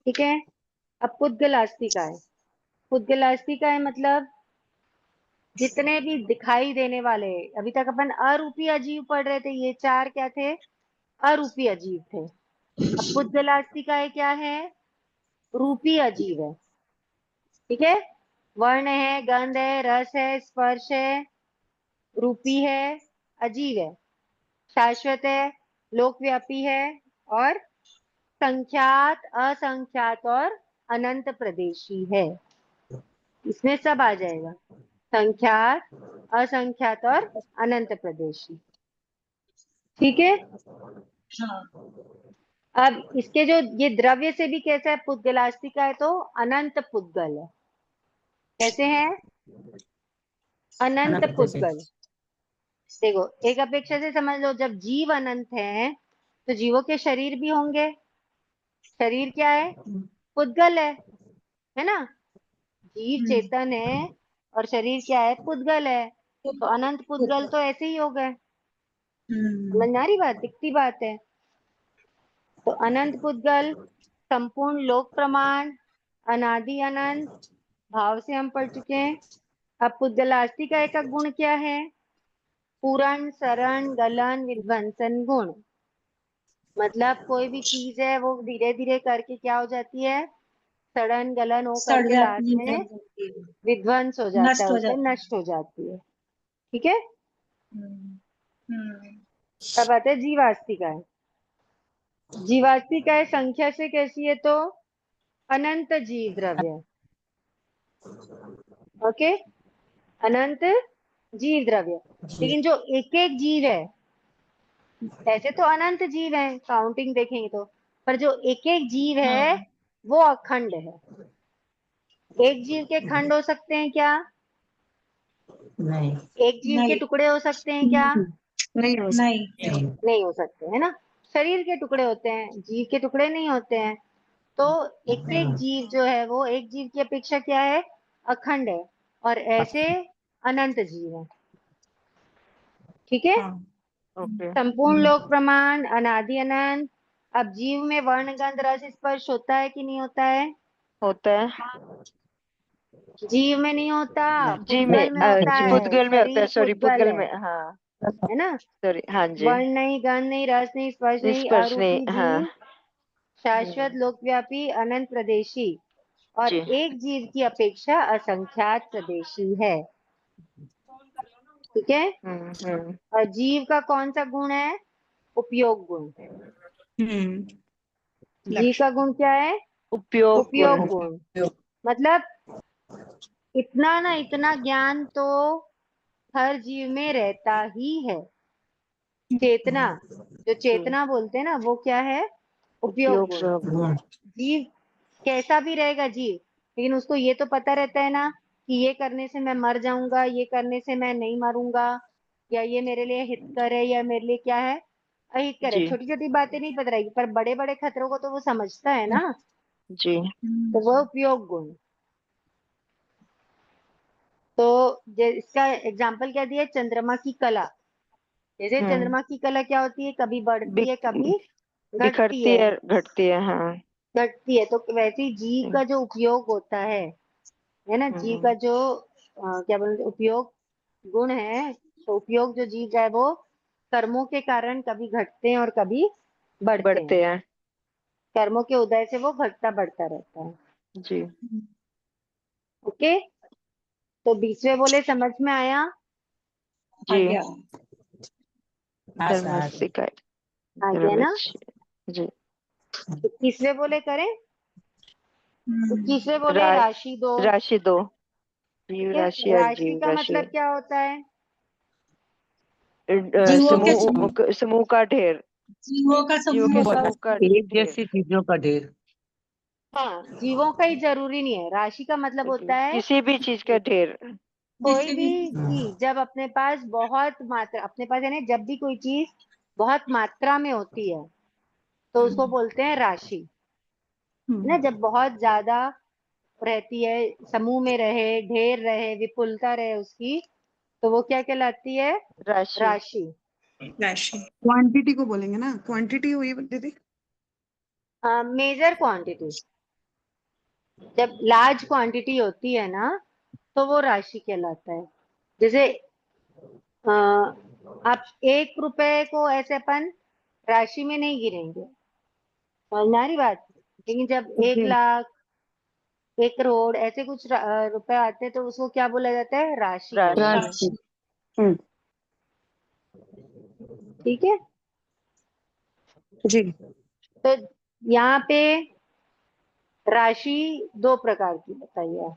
Speaker 1: ठीक है। अब पुद्गलास्ति का है। पुद्गलास्ति का है मतलब जितने भी दिखाई देने वाले, अभी तक अपन अरूपी अजीव पढ़ रहे थे, ये 4 क्या थे? अरूपी अजीव थे। अब पुद्गलास्ति का है क्या है? रूपी अजीव है। ठीक है। वर्ण है, गंध है, रस है, स्पर्श है, रूपी है, अजीव है, शाश्वत है, लोकव्यापी है, और संख्यात, असंख्यात और अनंत प्रदेशी है। इसमें सब आ जाएगा, संख्यात, असंख्यात और अनंत प्रदेशी। ठीक है।
Speaker 2: हाँ
Speaker 1: अब इसके जो ये द्रव्य से भी कैसा है? पुद्गलास्ति का है तो अनंत पुद्गल है। कैसे है? अनंत पुद्गल। देखो, एक अपेक्षा से समझ लो, जब जीव अनंत है तो जीवों के शरीर भी होंगे। शरीर क्या है? पुद्गल है ना। जीव चेतन है और शरीर क्या है? पुद्गल है। तो अनंत पुद्गल तो ऐसे ही हो गए। समझ आ रही बात? दिखती बात है। तो अनंत पुद्गल, संपूर्ण लोक प्रमाण, अनादि अनंत, भाव से हम पढ़ चुके हैं। अब पुद्गलास्ति का एक गुण क्या है? पूरण, सरण, गलन, विध्वंसन गुण। मतलब कोई भी चीज है वो धीरे धीरे करके क्या हो जाती है? सड़न गलन हो
Speaker 2: सड़
Speaker 1: करके लास्ट
Speaker 2: जाती
Speaker 1: में
Speaker 2: है,
Speaker 1: विध्वंस हो जाता
Speaker 2: नष्ट
Speaker 1: है,
Speaker 2: हो
Speaker 1: उससे
Speaker 2: जाती है।
Speaker 1: नष्ट हो जाती है। ठीक है।
Speaker 2: हम्म, हम्म,
Speaker 1: तब आते हैं जीवास्तिकाएं। जीवास्तिकाएं संख्या से कैसी है? तो अनंत जीव द्रव्य। ओके, अनंत जीव द्रव्य। लेकिन जो एक एक जीव है, ऐसे तो अनंत जीव है काउंटिंग देखेंगे तो, पर जो एक एक जीव है
Speaker 2: हाँ,
Speaker 1: वो अखंड है। एक जीव के खंड हो सकते हैं क्या?
Speaker 5: नहीं
Speaker 1: एक जीव के
Speaker 2: नहीं,
Speaker 1: टुकड़े हो सकते हैं क्या?
Speaker 6: नहीं हो
Speaker 2: नहीं,
Speaker 1: नहीं हो सकते, है ना। शरीर के टुकड़े होते हैं, जीव के टुकड़े नहीं होते हैं। तो एक एक जीव जो है वो एक जीव की अपेक्षा क्या है? अखंड है। और ऐसे अनंत जीव है। ठीक है।
Speaker 2: हाँ,
Speaker 3: ओके।
Speaker 1: संपूर्ण लोक प्रमाण, अनादि अनंत। अब जीव में वर्ण गंध रस स्पर्श होता है कि नहीं होता है?
Speaker 7: होता है
Speaker 1: जीव में नहीं होता,
Speaker 7: जी में
Speaker 1: पुद्गल में होता है।
Speaker 7: पुद्गल में होता है,
Speaker 1: शरीर
Speaker 7: सॉरी
Speaker 1: पुद्गल
Speaker 7: पुद्गल
Speaker 1: है
Speaker 7: में, हाँ
Speaker 1: है ना।
Speaker 7: सॉरी, हाँ जी।
Speaker 1: वर्ण नहीं, गंध नहीं, रस नहीं, स्पर्श नहीं,
Speaker 7: स्पर्श नहीं,
Speaker 1: अरूपी
Speaker 7: हाँ
Speaker 1: जीव, शाश्वत लोकव्यापी अनंत प्रदेशी और
Speaker 7: जी।
Speaker 1: एक जीव की अपेक्षा असंख्यात प्रदेशी है। ठीक है।
Speaker 7: हम्म।
Speaker 1: और जीव का कौन सा गुण है? उपयोग गुण। जीव का गुण क्या है?
Speaker 7: उपयोग गुण।
Speaker 1: उपयोग गुण। मतलब इतना ज्ञान तो हर जीव में रहता ही है। चेतना, जो चेतना बोलते हैं ना, वो क्या है? उपयोग
Speaker 7: उपयोग
Speaker 1: गुण।
Speaker 7: गुण।
Speaker 1: जीव कैसा भी रहेगा जीव, लेकिन उसको ये तो पता रहता है ना कि ये करने से मैं मर जाऊंगा, ये करने से मैं नहीं मरूंगा, या ये मेरे लिए हितकर है या मेरे लिए क्या है, अहितकर है।
Speaker 7: जी
Speaker 1: छोटी छोटी बातें नहीं पता रहेगी, पर बड़े बड़े खतरों को तो वो समझता है ना।
Speaker 7: जी।
Speaker 1: तो वो उपयोग गुण। तो इसका एग्जाम्पल क्या दिया? चंद्रमा की कला। जैसे चंद्रमा की कला क्या होती है? कभी बढ़ती है, कभी घटती
Speaker 7: बिखरती
Speaker 1: है।
Speaker 7: है, घटती है, हाँ।
Speaker 1: घटती है। तो वैसे ही जीव का जो उपयोग होता है ना, जीव का जो क्या बोलते हैं, उपयोग गुण है। तो उपयोग जो जीव है वो कर्मों के कारण कभी घटते हैं और कभी बढ़ते हैं।
Speaker 7: बढ़ते हैं
Speaker 1: कर्मों के उदय से वो घटता बढ़ता रहता है।
Speaker 7: जी।
Speaker 1: ओके। तो 20वें बोले समझ में आया?
Speaker 7: जी
Speaker 2: आज्ञा।
Speaker 7: धर्मस्तिका
Speaker 1: आ गया ना।
Speaker 7: जी।
Speaker 1: 21वें बोले करें? 21वें बोले
Speaker 7: रा,
Speaker 1: राशि दो।
Speaker 7: राशि दो, जीव
Speaker 1: ठीक है।
Speaker 7: राशि और
Speaker 1: राशि
Speaker 7: जीव
Speaker 1: का
Speaker 7: राशि।
Speaker 1: मतलब क्या होता है?
Speaker 2: जीवों के
Speaker 7: समूह का ढेर,
Speaker 2: जीवों का
Speaker 7: जीवों के
Speaker 2: समूह होता
Speaker 7: समूह का
Speaker 3: एक
Speaker 7: ढेर।
Speaker 3: जैसी चीजों का ढेर।
Speaker 1: हाँ, जीवों का ही जरूरी नहीं है। राशि का मतलब होता है
Speaker 7: किसी भी चीज का ढेर।
Speaker 1: कोई
Speaker 2: किसी
Speaker 1: भी
Speaker 2: भी
Speaker 1: चीज जब अपने पास बहुत मात्रा, अपने पास यानी जब भी कोई चीज बहुत मात्रा में होती है तो उसको बोलते हैं राशि। है ना, जब बहुत ज्यादा रहती है, समूह में रहे, ढेर रहे, विपुलता रहे उसकी, तो वो क्या कहलाती है?
Speaker 7: राशि।
Speaker 1: राशि।
Speaker 2: राशि।
Speaker 6: क्वांटिटी को बोलेंगे ना, क्वांटिटी हुई दीदी।
Speaker 1: Major quantity. जब लार्ज क्वांटिटी होती है ना तो वो राशि कहलाता है। जैसे अ, आप 1 रुपए को ऐसे अपन राशि में नहीं गिनेंगे, समझना रही बात। लेकिन जब 1 लाख, 1 करोड़ ऐसे कुछ रुपए आते हैं तो उसको क्या बोला जाता है? राशि बोला जाता है।
Speaker 7: राशि।
Speaker 6: राशि। हम्म।
Speaker 1: ठीक है।
Speaker 6: जी।
Speaker 1: तो यहाँ पे राशि 2 प्रकार की बताई है।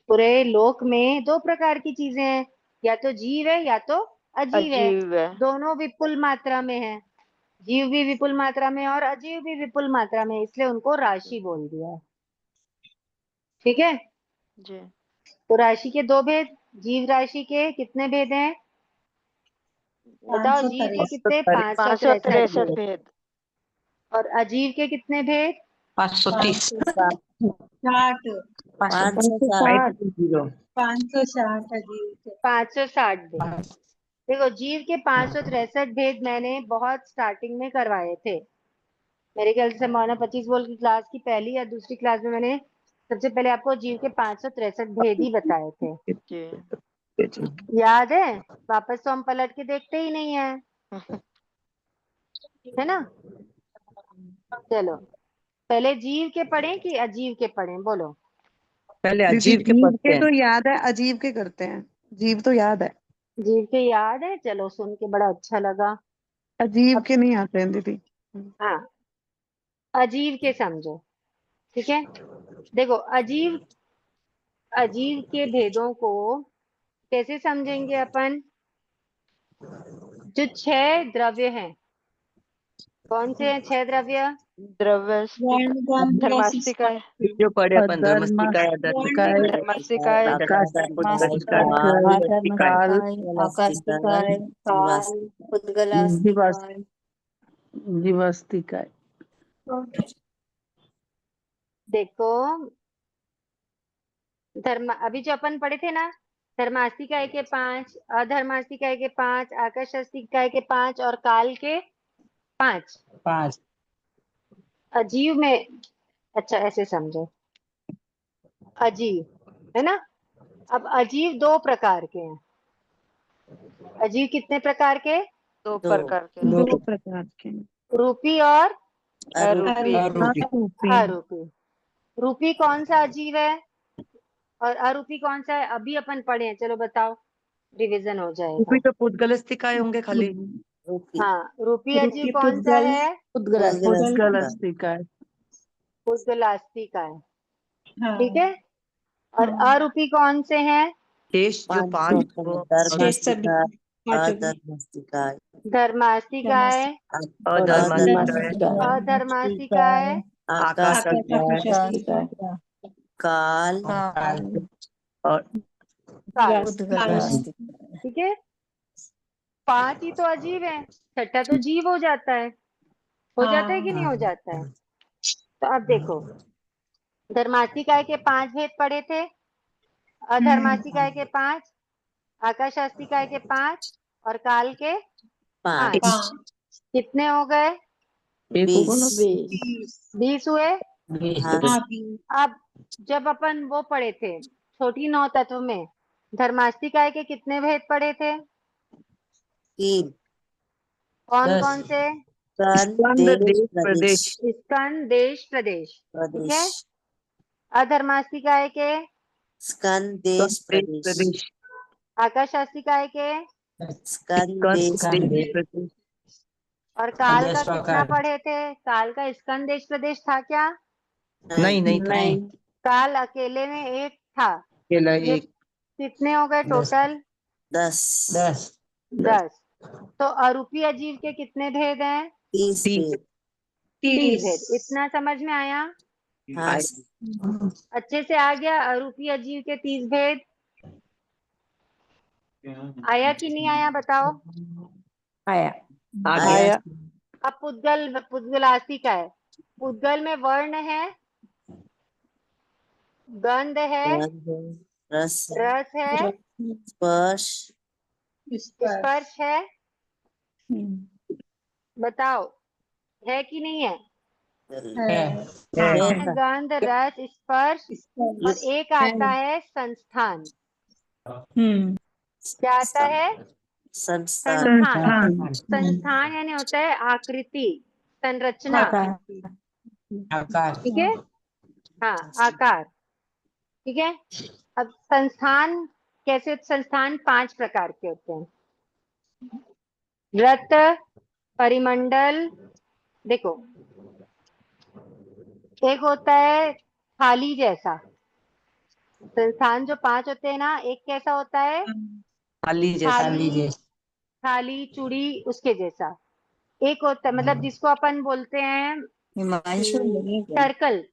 Speaker 1: पूरे लोक में 2 प्रकार की चीजें हैं, या तो जीव है या तो अजीव है।
Speaker 7: अजीब है।
Speaker 1: दोनों विपुल मात्रा में है। जीव भी विपुल मात्रा में और अजीव भी विपुल मात्रा में, इसलिए उनको राशि बोल दिया है। ठीक है।
Speaker 7: जी।
Speaker 1: तो राशि के 2 भेद। जीव राशि के कितने भेद हैं? बताओ, जीव के कितने? 563
Speaker 7: 563
Speaker 1: भेद।
Speaker 7: भेद।
Speaker 1: और अजीव के कितने भेद?
Speaker 2: 530
Speaker 5: 560
Speaker 2: 560
Speaker 5: 560
Speaker 2: 560 अजीब
Speaker 1: 560 भेद। देखो जीव के 563 भेद मैंने बहुत स्टार्टिंग में करवाए थे, मेरे ख्याल से मौना 25 बोल की क्लास की पहली या दूसरी क्लास में मैंने सबसे पहले आपको जीव के 563 भेद ही बताए थे,
Speaker 7: जी
Speaker 1: याद है? वापस तो हम पलट के देखते ही नहीं है, है ना? चलो पहले जीव के पढ़ें कि अजीव के पढ़ें, बोलो।
Speaker 3: पहले
Speaker 6: दीदी
Speaker 3: अजीब के
Speaker 6: जीव
Speaker 3: पढ़ते
Speaker 6: के
Speaker 3: हैं।
Speaker 6: तो याद है, अजीब के करते हैं। जीव तो याद है,
Speaker 1: जीव के याद है, चलो सुन के बड़ा अच्छा लगा।
Speaker 6: अजीब
Speaker 1: अब
Speaker 6: के नहीं आते हैं दीदी।
Speaker 1: हाँ, अजीव के समझो, ठीक है? देखो अजीव, अजीव के भेदों को कैसे समझेंगे अपन? जो 6 द्रव्य हैं, कौन से हैं 6 द्रव्य?
Speaker 7: द्रव्यस्तिका,
Speaker 2: वर्ण गंध रस
Speaker 7: धर्मास्तिका है,
Speaker 2: स्पर्श।
Speaker 3: जो पढ़े अपन धर्मस्तिकाय,
Speaker 6: अधर्मास्तिकाय,
Speaker 7: धर्मास्तिकाय,
Speaker 3: अधर्मास्तिकाय,
Speaker 7: आकास्तिकाय,
Speaker 5: आधर्मस्तिकाय,
Speaker 6: काल,
Speaker 5: आकास्तिकाय, काल, उद्गलास्तिकाय।
Speaker 6: जीवास्तिकाय।
Speaker 1: देखो धर्म, अभी जो अपन पढ़े थे ना, धर्मास्तिकाय के 5, अधर्मास्तिकाय के 5, आकाशास्तिकाय के 5 और काल के 5।
Speaker 5: 5।
Speaker 1: अजीव में, अच्छा ऐसे समझो, अजीव है ना? अब अजीव 2 प्रकार के हैं। अजीव कितने प्रकार के?
Speaker 7: 2 प्रकार के,
Speaker 6: 2 प्रकार के हैं।
Speaker 1: रूपी और
Speaker 7: अरूपी,
Speaker 6: आरूपी।
Speaker 1: अरूपी। रूपी कौन सा अजीव है और अरूपी कौन सा है? अभी अपन पढ़े हैं, चलो बताओ, रिवीजन हो जाएगा।
Speaker 3: भी तो पुद्गलस्तिकाय होंगे खाली।
Speaker 1: हाँ, रूपी अजीव
Speaker 2: रूपी
Speaker 1: कौन सा
Speaker 2: पुद्गल,
Speaker 1: है?
Speaker 6: उद्गलास्तिकाय।
Speaker 1: उद्गलास्तिकाय,
Speaker 2: हाँ
Speaker 1: ठीक है? और
Speaker 2: हाँ,
Speaker 1: अरूपी कौन से हैं?
Speaker 3: शेष जो 5 वो
Speaker 2: शेष सभी पांचों को।
Speaker 1: धर्मास्तिकाय,
Speaker 3: अधर्मास्तिकाय,
Speaker 1: अधर्मास्तिकाय,
Speaker 3: आकाशास्तिकाय
Speaker 2: आकाशास्तिकाय,
Speaker 5: काल,
Speaker 3: और
Speaker 1: काल,
Speaker 5: उद्गलास्तिकाय।
Speaker 1: ठीक है? 5 ही तो अजीब है, छठा तो जीव हो जाता है, हो जाता है कि नहीं हो जाता है? तो अब देखो, धर्मास्तिकाय के 5 भेद पढ़े थे, अधर्मास्तिकाय के 5, आकाशास्तिकाय के 5 और काल के 5।
Speaker 2: पांच,
Speaker 1: कितने हो गए? 20 हुए।
Speaker 2: हाँ 20,
Speaker 1: अब जब अपन वो पढ़े थे छोटी 9 तत्व में, धर्मास्तिकाय के कितने भेद पढ़े थे? कौन कौन से?
Speaker 3: स्कंद, देश, प्रदेश,
Speaker 1: स्कंद, देश, प्रदेश, ठीक है? अधर्मास्तिकाय के,
Speaker 5: स्कंद,
Speaker 3: स्कंद,
Speaker 5: देश,
Speaker 3: देश,
Speaker 5: प्रदेश।
Speaker 3: प्रदेश,
Speaker 1: आकाशास्तिकाय के,
Speaker 5: स्कंद,
Speaker 3: स्कंद,
Speaker 5: देश,
Speaker 3: देश,
Speaker 5: प्रदेश।
Speaker 3: प्रदेश।
Speaker 1: और काल का कितना पढ़े थे? काल का स्कंद, देश, प्रदेश था क्या?
Speaker 3: नहीं नहीं था,
Speaker 6: नहीं,
Speaker 1: काल अकेले में एक था।
Speaker 3: केवल
Speaker 1: ये
Speaker 3: एक।
Speaker 1: कितने हो गए टोटल?
Speaker 5: 10,
Speaker 1: 10। तो अरूपी अजीव के कितने भेद हैं?
Speaker 5: 30
Speaker 3: 30।
Speaker 5: भेद।
Speaker 1: 30
Speaker 2: 30।
Speaker 1: भेद। इतना समझ में आया?
Speaker 5: हाँ,
Speaker 1: अच्छे से आ गया अरूपी अजीव के 30 भेद? आया कि नहीं आया बताओ?
Speaker 5: आ
Speaker 3: आ
Speaker 5: गया।
Speaker 3: गया।
Speaker 1: अब पुद्गल, पुद्गलास्ती का है। पुद्गल में वर्ण है, गंध है,
Speaker 5: गंध, रस,
Speaker 1: रस है,
Speaker 5: स्पर्श,
Speaker 1: स्पर्श है। बताओ है कि नहीं है?
Speaker 2: हाँ,
Speaker 1: गंध, रस, स्पर्श और एक आता है संस्थान। क्या आता है?
Speaker 5: संस्थान,
Speaker 1: संस्थान। संस्थान यानी होता है आकृति, संरचना, ठीक है? हाँ, आकार, ठीक है? अब संस्थान कैसे? संस्थान 5 प्रकार के होते हैं। वृत्त, परिमंडल, देखो एक होता है थाली जैसा। संस्थान जो 5 होते हैं ना, एक कैसा होता है?
Speaker 3: थाली जैसा।
Speaker 1: थाली, थाली चूड़ी उसके जैसा। एक होता है, मतलब जिसको अपन बोलते हैं
Speaker 5: हिमांशु नहीं है।
Speaker 1: सर्कल,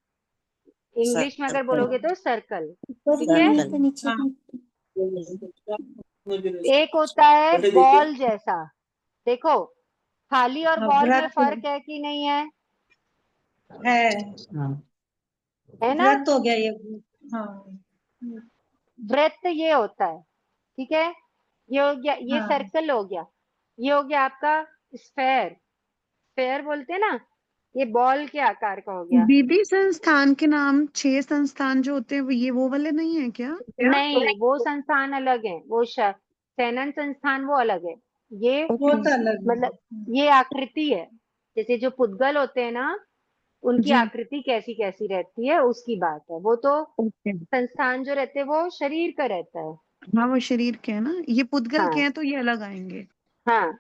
Speaker 1: इंग्लिश में अगर बोलोगे तो सर्कल, ठीक है?
Speaker 5: सर्कल,
Speaker 1: एक होता है बॉल जैसा। देखो थाली और बॉल में
Speaker 2: व्रत
Speaker 1: फर्क है कि नहीं है?
Speaker 2: है,
Speaker 1: है ना?
Speaker 2: व्रत हो गया ये। हाँ,
Speaker 1: वृत्त ये होता है, ठीक है? ये हो गया, ये
Speaker 2: हाँ।
Speaker 1: सर्कल हो गया, ये हो गया आपका स्फेयर, स्फेयर बोलते हैं ना, ये बॉल के आकार का हो गया।
Speaker 6: दीदी संस्थान के नाम 6 संस्थान जो होते हैं वो वाले नहीं है क्या?
Speaker 1: नहीं, वो संस्थान अलग है, वो शैनन संस्थान वो अलग है। ये
Speaker 2: वो तो अलग है।
Speaker 1: मतलब ये आकृति है, जैसे जो पुद्गल होते हैं ना, उनकी
Speaker 6: जी।
Speaker 1: आकृति कैसी कैसी रहती है उसकी बात है। वो तो
Speaker 6: ओके।
Speaker 1: संस्थान जो रहते हैं वो शरीर का रहता है।
Speaker 6: हाँ वो शरीर के है ना, ये पुद्गल के
Speaker 1: हाँ
Speaker 6: हैं तो ये अलग आएंगे।
Speaker 1: हाँ,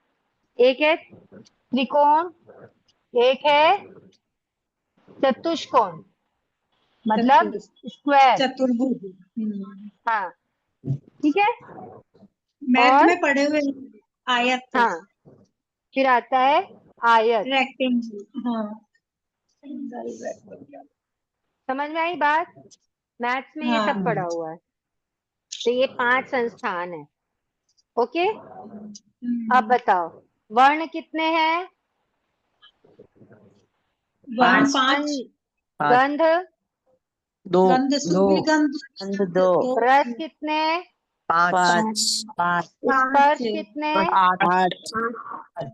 Speaker 1: एक है त्रिकोण, एक है चतुष्कोण, मतलब स्क्वायर।
Speaker 2: चतुर्भुज।
Speaker 1: हाँ ठीक है।
Speaker 2: मैथ
Speaker 1: और
Speaker 2: में पढ़े हुए आयत,
Speaker 1: हाँ, फिर आता है आयत।
Speaker 2: रेक्टेंगल। हाँ।
Speaker 1: समझ में आई बात? मैथ्स में ये सब
Speaker 2: हाँ।
Speaker 1: पढ़ा हुआ है। तो ये 5 संस्थान है। ओके, अब बताओ वर्ण कितने हैं?
Speaker 2: वर्ण
Speaker 3: पांच।
Speaker 2: 5।
Speaker 3: पांच।
Speaker 1: गंध,
Speaker 3: दो।
Speaker 2: गंध, शुद्ध गंध
Speaker 7: गंध दो।
Speaker 1: रस कितने?
Speaker 3: पांच।
Speaker 7: 5
Speaker 1: स्पर्श कितने?
Speaker 7: 8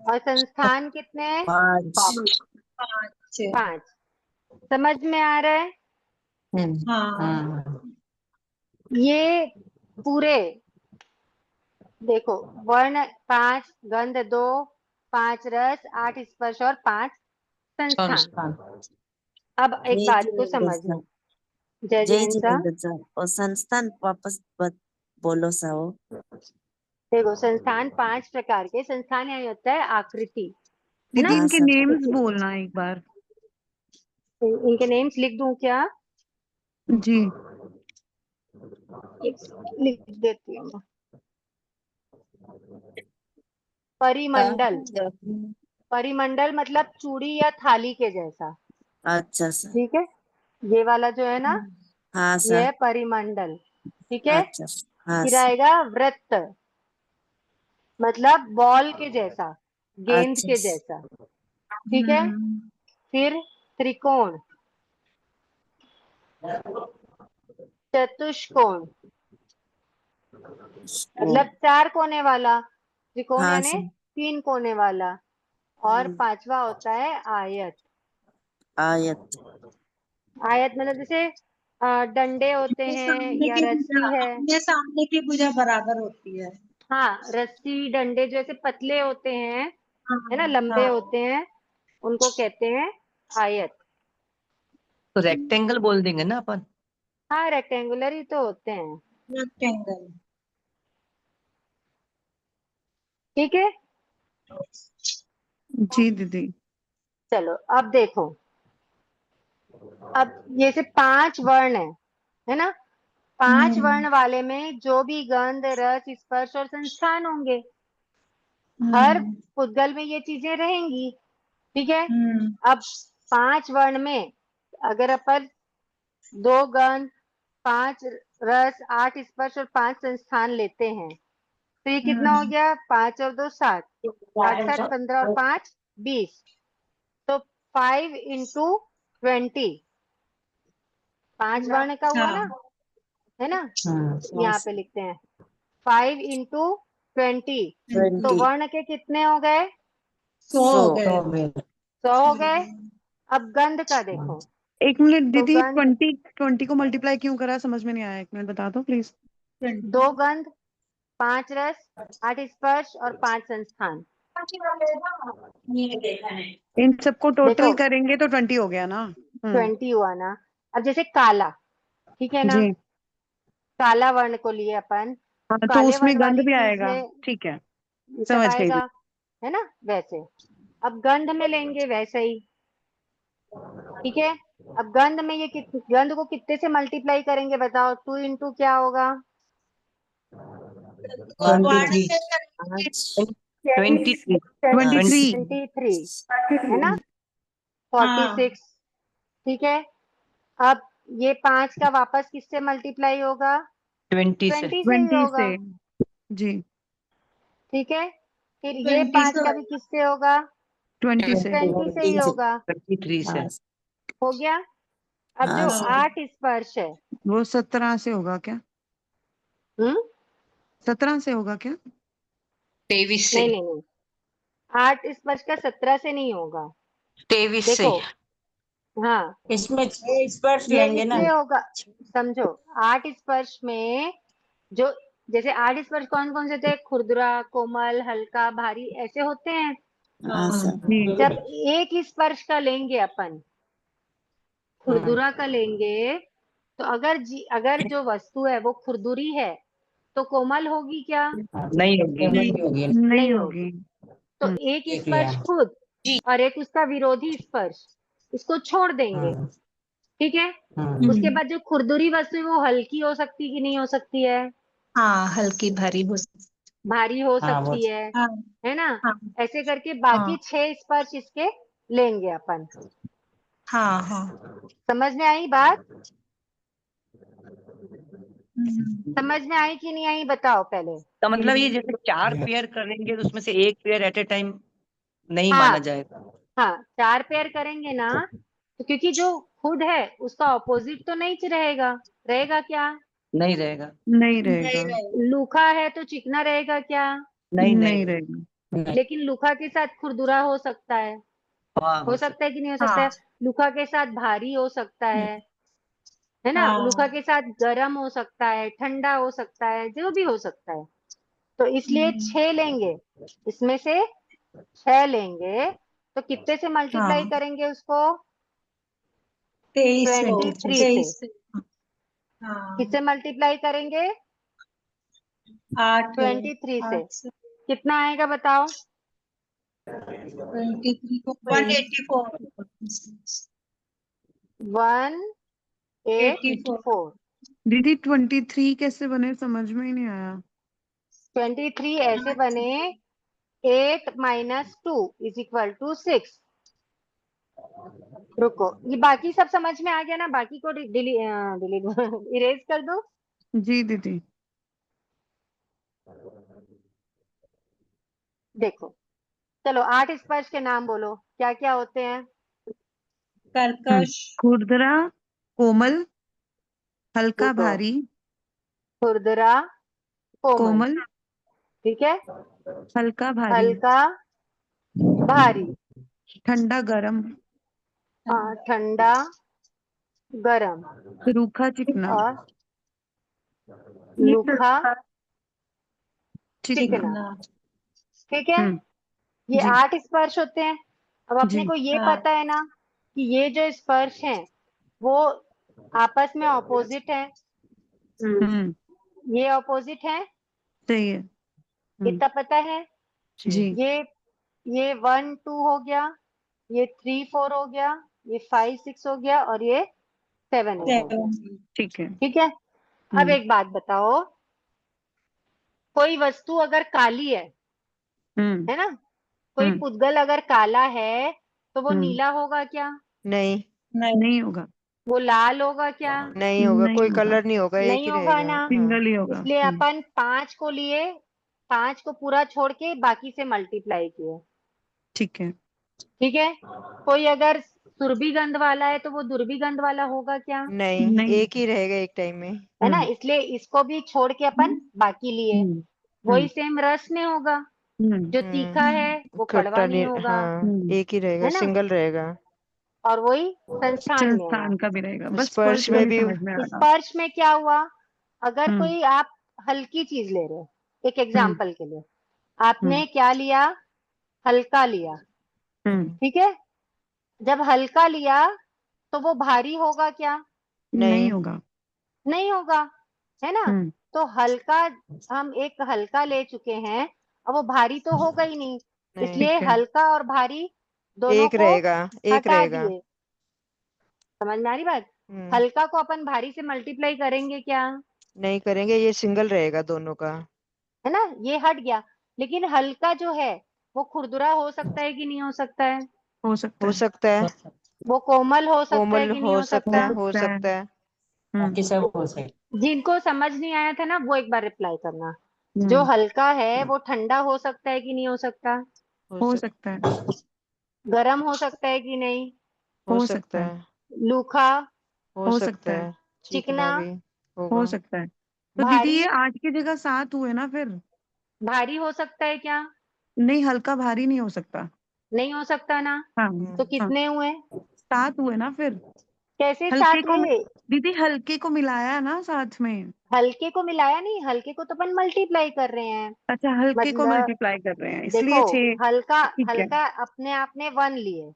Speaker 1: और संस्थान कितने?
Speaker 7: 5
Speaker 1: 5। समझ में आ रहा है?
Speaker 2: हाँ।
Speaker 1: ये पूरे देखो, वर्ण 5, गंध 2, 5 रस, 8 स्पर्श और 5 संस्थान। अब एक
Speaker 7: जय
Speaker 1: बात को
Speaker 7: जिनेंद्र
Speaker 1: समझना,
Speaker 7: सर,
Speaker 1: जय
Speaker 7: जय
Speaker 1: जिनेंद्र सा।
Speaker 7: जिनेंद्र सर, और संस्थान वापस बोलो साओ।
Speaker 1: देखो, संस्थान 5 प्रकार के संस्थान यहाँ होता है आकृति, है ना?
Speaker 6: दीदी इनके
Speaker 7: सर।
Speaker 6: नेम्स बोलना एक बार।
Speaker 1: इनके नेम्स लिख दूं क्या?
Speaker 6: जी।
Speaker 1: लिख देती हूँ मैं। परिमंडल, परिमंडल मतलब चूड़ी या थाली के जैसा।
Speaker 7: अच्छा सर।
Speaker 1: ठीक है, ये वाला जो है ना,
Speaker 7: हाँ
Speaker 1: ये
Speaker 7: सर।
Speaker 1: है परिमंडल। ठीक है,
Speaker 7: अच्छा सर। हाँ
Speaker 1: फिर
Speaker 7: सर।
Speaker 1: आएगा वृत्त, मतलब बॉल के जैसा, गेंद
Speaker 7: अच्छा
Speaker 1: के जैसा। ठीक है, फिर त्रिकोण, चतुष्कोण मतलब 4 कोने वाला, त्रिकोण
Speaker 7: हाँ
Speaker 1: यानी
Speaker 7: सर।
Speaker 1: 3 कोने वाला, और 5वां होता है आयत।
Speaker 7: आयत।
Speaker 1: आयत मतलब जैसे डंडे होते हैं या रस्सी है।
Speaker 2: अपने सामने की भुजा बराबर होती है।
Speaker 1: हाँ, रस्सी डंडे जैसे पतले होते हैं, है ना, लंबे
Speaker 2: हाँ।
Speaker 1: होते हैं, उनको कहते हैं आयत।
Speaker 3: तो रेक्टेंगल बोल देंगे ना अपन।
Speaker 1: हाँ, रेक्टेंगुलर ही तो होते हैं।
Speaker 2: रेक्टेंगल।
Speaker 1: ठीक है,
Speaker 6: जी दीदी।
Speaker 1: चलो अब देखो, अब ये से 5 वर्ण है ना? 5 वर्ण वाले में जो भी गंध, रस, स्पर्श और संस्थान होंगे, हर पुद्गल में ये चीजें रहेंगी। ठीक है, अब 5 वर्ण में अगर अपन 2 गंध, 5 रस, 8 स्पर्श और 5 संस्थान लेते हैं, तो ये कितना हो गया? 5 और 2 7, 8 7 15 और 5 20। तो 5 into 20, 5 वर्ण का हुआ ना, है ना? यहाँ पे लिखते हैं 5 into 20, तो
Speaker 7: 20
Speaker 1: वर्ण के कितने हो गए?
Speaker 2: 100 हो गए।
Speaker 1: 100 हो गए। अब गंध का देखो,
Speaker 6: एक मिनट
Speaker 1: तो
Speaker 6: दीदी,
Speaker 1: गंध
Speaker 6: 20 को मल्टीप्लाई क्यों करा समझ में नहीं आया, एक मिनट बता दो प्लीज।
Speaker 1: 2 गंध, 5 रस, 8 स्पर्श और 5 संस्थान।
Speaker 6: इन सबको टोटल
Speaker 1: देखो
Speaker 6: करेंगे तो 20 हो गया ना।
Speaker 1: 20 हुआ ना। अब जैसे काला, ठीक है ना,
Speaker 6: जी।
Speaker 1: काला वर्ण को लिए अपन,
Speaker 6: हाँ तो
Speaker 1: काले
Speaker 6: उसमें
Speaker 1: वर्ण
Speaker 6: गंध
Speaker 1: वाली
Speaker 6: भी
Speaker 1: चीज
Speaker 6: आएगा,
Speaker 1: में
Speaker 6: ठीक है,
Speaker 1: ये सब
Speaker 6: समझ गई।
Speaker 1: आएगा, है ना? वैसे अब गंध में लेंगे वैसे ही। ठीक है, अब गंध में ये गंध को कितने से मल्टीप्लाई करेंगे बताओ? 2 into क्या होगा?
Speaker 3: 23। 23।
Speaker 1: 23, है ना? 46। ठीक है, अब ये 5 का वापस किससे मल्टीप्लाई होगा?
Speaker 3: 20 से।
Speaker 1: 20 से ही
Speaker 6: 20
Speaker 1: होगा।
Speaker 6: से। जी।
Speaker 1: ठीक है, फिर ये 5 का भी किससे होगा?
Speaker 6: 20 से।
Speaker 1: 20 से ही होगा।
Speaker 3: 23 से।
Speaker 1: हो गया। अब जो 8 स्पर्श है,
Speaker 6: वो 17 से होगा क्या? 17 से होगा क्या?
Speaker 8: 23 से।
Speaker 1: नहीं नहीं नहीं, 8 स्पर्श का 17 से नहीं होगा।
Speaker 8: 23 से।
Speaker 1: देखो, हाँ,
Speaker 2: इसमें 6 स्पर्श
Speaker 1: ये
Speaker 2: लेंगे ना।
Speaker 1: इसलिए होगा, समझो, 8 स्पर्श में जो, जैसे 8 स्पर्श कौन कौन से होते हैं? खुरदुरा, कोमल, हल्का, भारी, ऐसे होते हैं।
Speaker 7: हाँ सर।
Speaker 1: जब एक स्पर्श का लेंगे अपन, खुरदुरा का लेंगे, तो अगर जो वस्तु है वो खुरदुरी है तो कोमल होगी क्या?
Speaker 3: नहीं होगी।
Speaker 1: नहीं होगी। तो एक स्पर्श खुद और एक उसका विरोधी स्पर्श, इसको छोड़ देंगे। ठीक है, उसके बाद जो खुरदुरी वस्तु है वो हल्की हो सकती कि नहीं हो सकती है?
Speaker 2: हाँ, हल्की भारी हो सकती।
Speaker 1: भारी हो सकती
Speaker 2: हाँ
Speaker 1: है ना?
Speaker 2: हाँ
Speaker 1: ऐसे करके बाकी 6 स्पर्श इसके लेंगे अपन।
Speaker 2: हाँ हाँ।
Speaker 1: समझ में आई बात?
Speaker 2: हम्म।
Speaker 1: समझ में आई कि नहीं आई, बताओ पहले।
Speaker 3: तो मतलब ये जैसे 4 पेयर करेंगे तो उसमें से एक पेयर एट ए टाइम नहीं
Speaker 1: हाँ
Speaker 3: माना जाएगा।
Speaker 1: हाँ, 4 पेयर करेंगे ना, तो क्योंकि जो खुद है उसका ऑपोजिट तो नहीं रहेगा। रहेगा क्या?
Speaker 3: नहीं रहेगा।
Speaker 6: नहीं रहेगा।
Speaker 1: लूखा है तो चिकना रहेगा क्या?
Speaker 3: नहीं
Speaker 6: नहीं
Speaker 3: रहेगा।
Speaker 6: रहेगा।
Speaker 1: लेकिन लूखा के साथ खुरदुरा हो सकता है।
Speaker 3: हाँ
Speaker 1: हो सकता है कि नहीं हो सकता है? लूखा के साथ भारी हो सकता है ना?
Speaker 2: हाँ।
Speaker 1: लूखा के साथ गर्म हो सकता है, ठंडा हो सकता है, जो भी हो सकता है। तो इसलिए 6 लेंगे, इसमें से 6 लेंगे, तो कितने से मल्टीप्लाई
Speaker 2: हाँ।
Speaker 1: करेंगे उसको?
Speaker 2: 23 से।
Speaker 1: 23 से।
Speaker 2: 23 से। हाँ।
Speaker 1: किससे मल्टीप्लाई करेंगे?
Speaker 2: 8
Speaker 1: 23 से।
Speaker 2: 8 से
Speaker 1: कितना आएगा बताओ?
Speaker 2: 23 को 184।
Speaker 1: 184।
Speaker 6: दीदी 23 कैसे बने, समझ में ही नहीं आया।
Speaker 1: 23 ऐसे बने, 8 - 2 = 6। रुको, ये बाकी सब समझ में आ गया ना? बाकी को डिलीट इरेज कर दो।
Speaker 6: जी दीदी।
Speaker 1: देखो, चलो 8 स्पर्श के नाम बोलो, क्या क्या होते हैं?
Speaker 2: कर्कश,
Speaker 6: खुरदरा, कोमल, हल्का
Speaker 1: रुको,
Speaker 6: भारी,
Speaker 1: खुरदरा, कोमल,
Speaker 6: कोमल,
Speaker 1: ठीक है,
Speaker 6: हल्का भारी,
Speaker 1: हल्का, भारी,
Speaker 6: ठंडा गरम,
Speaker 1: ठंडा, गरम,
Speaker 6: रूखा चिकना,
Speaker 1: और लूखा,
Speaker 6: चिकना।
Speaker 1: चिकना। ठीक है,
Speaker 6: हम्म।
Speaker 1: ये
Speaker 6: जी
Speaker 1: 8 स्पर्श होते हैं। अब अपने
Speaker 6: जी।
Speaker 1: को ये
Speaker 2: हाँ।
Speaker 1: पता है ना कि ये जो स्पर्श हैं वो आपस में ऑपोजिट है।
Speaker 6: हम्म।
Speaker 1: ये ऑपोजिट है,
Speaker 6: सही है।
Speaker 1: इतना पता है।
Speaker 6: जी।
Speaker 1: ये 1 2 हो गया, ये 3 4 हो गया, ये 5 6 हो गया, और ये 7 8 हो गया।
Speaker 6: ठीक है।
Speaker 1: ठीक है, अब एक बात बताओ, कोई वस्तु अगर काली है ना, कोई
Speaker 6: हम्म।
Speaker 1: पुद्गल अगर काला है तो वो नीला होगा क्या?
Speaker 5: नहीं,
Speaker 6: नहीं होगा।
Speaker 1: वो लाल होगा क्या?
Speaker 5: नहीं होगा,
Speaker 6: नहीं
Speaker 5: कोई
Speaker 6: होगा।
Speaker 5: कलर नहीं होगा, एक
Speaker 1: नहीं
Speaker 5: ही
Speaker 1: होगा
Speaker 5: रहेगा।
Speaker 1: ना?
Speaker 5: हाँ।
Speaker 6: सिंगल ही होगा।
Speaker 1: इसलिए अपन 5 को लिए, 5 को पूरा छोड़ के बाकी से मल्टीप्लाई किए।
Speaker 6: ठीक है।
Speaker 1: ठीक है, कोई अगर सुरभि गंध वाला है तो वो दुर्भि गंध वाला होगा क्या?
Speaker 5: नहीं,
Speaker 6: नहीं।
Speaker 5: एक ही रहेगा एक टाइम में।
Speaker 1: है ना? इसलिए इसको भी छोड़ के अपन बाकी लिए। वही सेम रस में होगा, जो तीखा है वो कड़वा
Speaker 5: खट्टा
Speaker 1: नहीं
Speaker 5: नहीं,
Speaker 1: होगा,
Speaker 5: हाँ, एक ही रहेगा,
Speaker 1: है ना?
Speaker 5: सिंगल रहेगा।
Speaker 1: और वही संस्थान में है।
Speaker 6: संस्थान का भी रहेगा, बस
Speaker 5: स्पर्श
Speaker 6: स्पर्श
Speaker 5: में
Speaker 6: वाली
Speaker 5: भी।
Speaker 6: समझ में आ रहा।
Speaker 1: स्पर्श में क्या हुआ? अगर
Speaker 6: हम्म।
Speaker 1: कोई आप हल्की चीज ले रहे हो, एक
Speaker 6: हम्म।
Speaker 1: एग्जाम्पल के लिए आपने क्या लिया? हल्का लिया।
Speaker 6: हम्म।
Speaker 1: ठीक है, जब हल्का लिया तो वो भारी होगा क्या?
Speaker 6: नहीं होगा।
Speaker 1: नहीं होगा, है ना?
Speaker 6: हम्म।
Speaker 1: तो हल्का, हम एक हल्का ले चुके हैं, अब वो भारी तो होगा ही नहीं,
Speaker 5: नहीं,
Speaker 1: इसलिए
Speaker 6: ठीक है।
Speaker 1: हल्का और भारी दोनों
Speaker 5: एक
Speaker 1: को
Speaker 5: रहेगा, एक
Speaker 1: हटा
Speaker 5: रहेगा।
Speaker 1: दिए। समझ में आ रही बात?
Speaker 5: हम्म।
Speaker 1: हल्का को अपन भारी से मल्टीप्लाई करेंगे क्या?
Speaker 5: नहीं करेंगे, ये सिंगल रहेगा दोनों का।
Speaker 1: है ना? ये हट गया। लेकिन हल्का जो है वो खुरदुरा हो सकता है कि नहीं हो सकता है?
Speaker 6: हो सकता
Speaker 5: हो
Speaker 6: है।
Speaker 5: सकता है,
Speaker 1: वो कोमल हो सकता है
Speaker 5: कोमल
Speaker 1: कि नहीं
Speaker 5: हो
Speaker 1: हो
Speaker 5: सकता
Speaker 1: सकता?
Speaker 5: है, हो
Speaker 6: सकता है।
Speaker 5: सकता है।
Speaker 1: जिनको समझ नहीं आया था ना वो एक बार रिप्लाई करना। जो
Speaker 6: हम्म।
Speaker 1: हल्का है वो ठंडा हो सकता है कि नहीं हो सकता?
Speaker 6: हो सकता है।
Speaker 1: गर्म हो सकता है कि नहीं?
Speaker 5: हो
Speaker 6: हो
Speaker 5: सकता
Speaker 6: सकता है।
Speaker 5: है,
Speaker 1: लूखा,
Speaker 5: हो
Speaker 6: हो
Speaker 5: सकता
Speaker 6: सकता है।
Speaker 5: है।
Speaker 1: चिकना,
Speaker 5: चिकना भी
Speaker 6: हो
Speaker 5: होगा।
Speaker 6: सकता है। तो दीदी
Speaker 1: भारी।
Speaker 6: ये 8 की जगह 7 हुए ना फिर?
Speaker 1: भारी हो सकता है क्या?
Speaker 6: नहीं, हल्का भारी नहीं हो सकता।
Speaker 1: नहीं हो सकता ना।
Speaker 6: हाँ
Speaker 1: तो
Speaker 6: हाँ,
Speaker 1: कितने हुए?
Speaker 6: 7 हुए ना फिर।
Speaker 1: कैसे
Speaker 6: हल्के
Speaker 1: 7
Speaker 6: को
Speaker 1: हुए?
Speaker 6: दीदी हल्के को मिलाया है ना साथ में।
Speaker 1: हल्के को मिलाया नहीं, हल्के को तो अपन मल्टीप्लाई कर रहे हैं।
Speaker 6: अच्छा, हल्के को
Speaker 1: मतलब
Speaker 6: मल्टीप्लाई कर रहे हैं
Speaker 1: देखो,
Speaker 6: इसलिए 6।
Speaker 1: हल्का
Speaker 6: ठीक है,
Speaker 1: हल्का अपने आप में 1 लिए,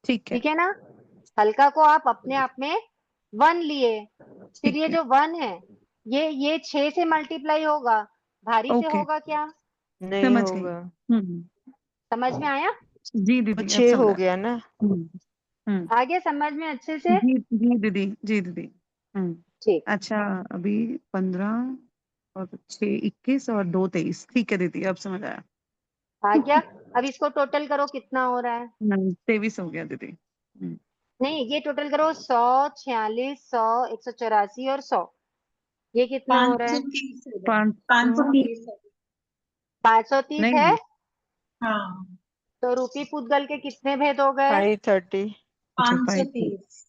Speaker 6: ठीक है,
Speaker 1: ठीक है ना। हल्का को आप अपने आप में 1 लिए, फिर ये
Speaker 6: ठीक है।
Speaker 1: जो 1 है ये 6 से मल्टीप्लाई होगा, भारी से
Speaker 6: ओके,
Speaker 1: होगा क्या?
Speaker 5: नहीं
Speaker 6: समझ गई।
Speaker 5: होगा,
Speaker 1: समझ में आया?
Speaker 6: जी
Speaker 5: वो
Speaker 6: दीदी, अब
Speaker 5: 6 हो
Speaker 6: समझा।
Speaker 5: गया ना।
Speaker 6: हम्म हम्म
Speaker 1: आ गया समझ में अच्छे से?
Speaker 6: जी जी दीदी, जी दीदी।
Speaker 1: ठीक,
Speaker 6: अच्छा, अभी 15 और 6 21 और 2 23। ठीक है दीदी, अब समझ आया।
Speaker 1: आ गया। अब इसको टोटल करो, कितना हो रहा है?
Speaker 6: 23 हो गया दीदी।
Speaker 1: नहीं, ये टोटल करो, 100, 46, 100, 184 और 100, ये कितना हो रहा है?
Speaker 2: 530 है।
Speaker 6: 530
Speaker 2: 530 है।
Speaker 1: 530 है।
Speaker 6: नहीं।
Speaker 2: हाँ,
Speaker 1: तो रूपी पूतगल के कितने भेद हो गए?
Speaker 5: 530,
Speaker 6: अच्छा,
Speaker 2: 530।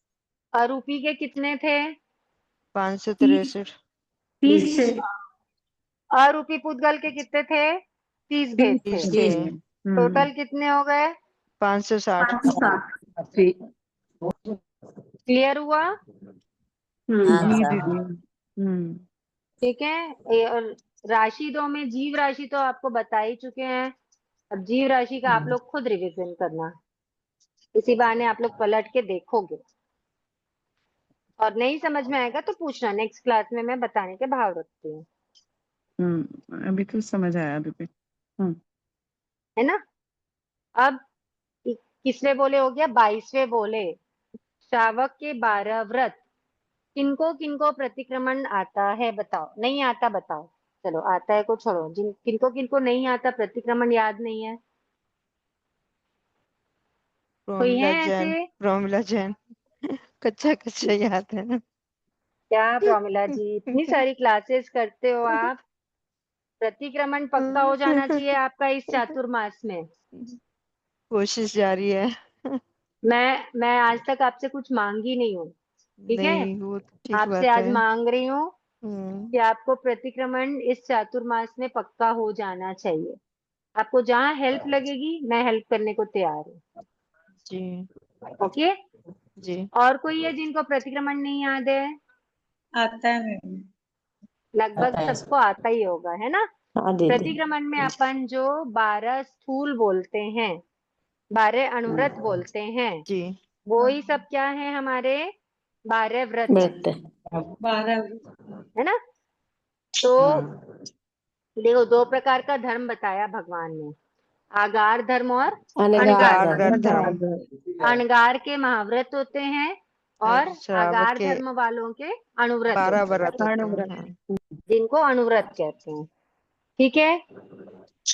Speaker 1: और रूपी के कितने थे?
Speaker 5: 563,
Speaker 6: 30 थे।
Speaker 1: और रूपी पूतगल के कितने थे? 30 भेद
Speaker 6: 30
Speaker 1: थे।
Speaker 5: 30 थे,
Speaker 1: टोटल कितने हो गए?
Speaker 5: 560।
Speaker 6: 560।
Speaker 1: क्लियर हुआ?
Speaker 7: हाँ
Speaker 6: जी
Speaker 7: सर।
Speaker 6: दीदी।
Speaker 1: ठीक है। और राशि 2 में जीव राशि तो आपको बता ही चुके हैं। अब जीव राशि का आप लोग खुद रिवीजन करना, इसी बहाने आप लोग पलट के देखोगे, और नहीं समझ में आएगा तो पूछना, नेक्स्ट क्लास में मैं बताने के भाव रखती हूँ,
Speaker 6: अभी तो समझ आया दीदी।
Speaker 1: है ना। अब किसवें बोले हो गया? 22वें बोले। श्रावक के 12 व्रत, किनको किनको प्रतिक्रमण आता है बताओ? नहीं आता बताओ। चलो, आता है को छोड़ो, जिन किनको किनको नहीं आता, प्रतिक्रमण याद नहीं है, कोई है ऐसे?
Speaker 5: प्रोमिला जैन कच्चा कच्चा याद है ना।
Speaker 1: क्या प्रॉमिला जी, इतनी सारी क्लासेस करते हो आप, प्रतिक्रमण पक्का हो जाना चाहिए आपका इस चातुर्मास में।
Speaker 5: कोशिश जारी है।
Speaker 1: मैं आज तक आपसे कुछ मांगी नहीं हूँ, ठीक है।
Speaker 5: नहीं, वो तो ठीक
Speaker 1: आपसे
Speaker 5: बात
Speaker 1: आज
Speaker 5: है।
Speaker 1: मांग रही हूँ कि
Speaker 5: हम्म,
Speaker 1: आपको प्रतिक्रमण इस चातुर्मास में पक्का हो जाना चाहिए। आपको जहाँ हेल्प लगेगी मैं हेल्प करने को तैयार हूँ,
Speaker 5: जी
Speaker 1: ओके।
Speaker 5: जी।
Speaker 1: और कोई है जिनको प्रतिक्रमण नहीं याद है?
Speaker 2: आता है मैम।
Speaker 1: लगभग सबको आता ही होगा, है ना।
Speaker 7: हाँ दीदी।
Speaker 1: प्रतिक्रमण में अपन जो 12 स्थूल बोलते हैं, 12 अनुव्रत बोलते हैं,
Speaker 5: जी
Speaker 1: वो ही सब क्या है हमारे? 12 व्रत है,
Speaker 7: व्रत।
Speaker 2: 12।
Speaker 1: है ना। तो देखो, 2 प्रकार का धर्म बताया भगवान ने, आगार धर्म और अनगार
Speaker 5: अनगार
Speaker 1: धर्म।
Speaker 5: धर्म
Speaker 1: अनगार के महाव्रत होते हैं और
Speaker 5: और श्रावक
Speaker 1: आगार
Speaker 5: के
Speaker 1: धर्म वालों के अनुव्रत
Speaker 5: 12
Speaker 1: होते हैं,
Speaker 5: व्रत होते हैं। हाँ।
Speaker 1: जिनको अनुव्रत कहते हैं, ठीक है।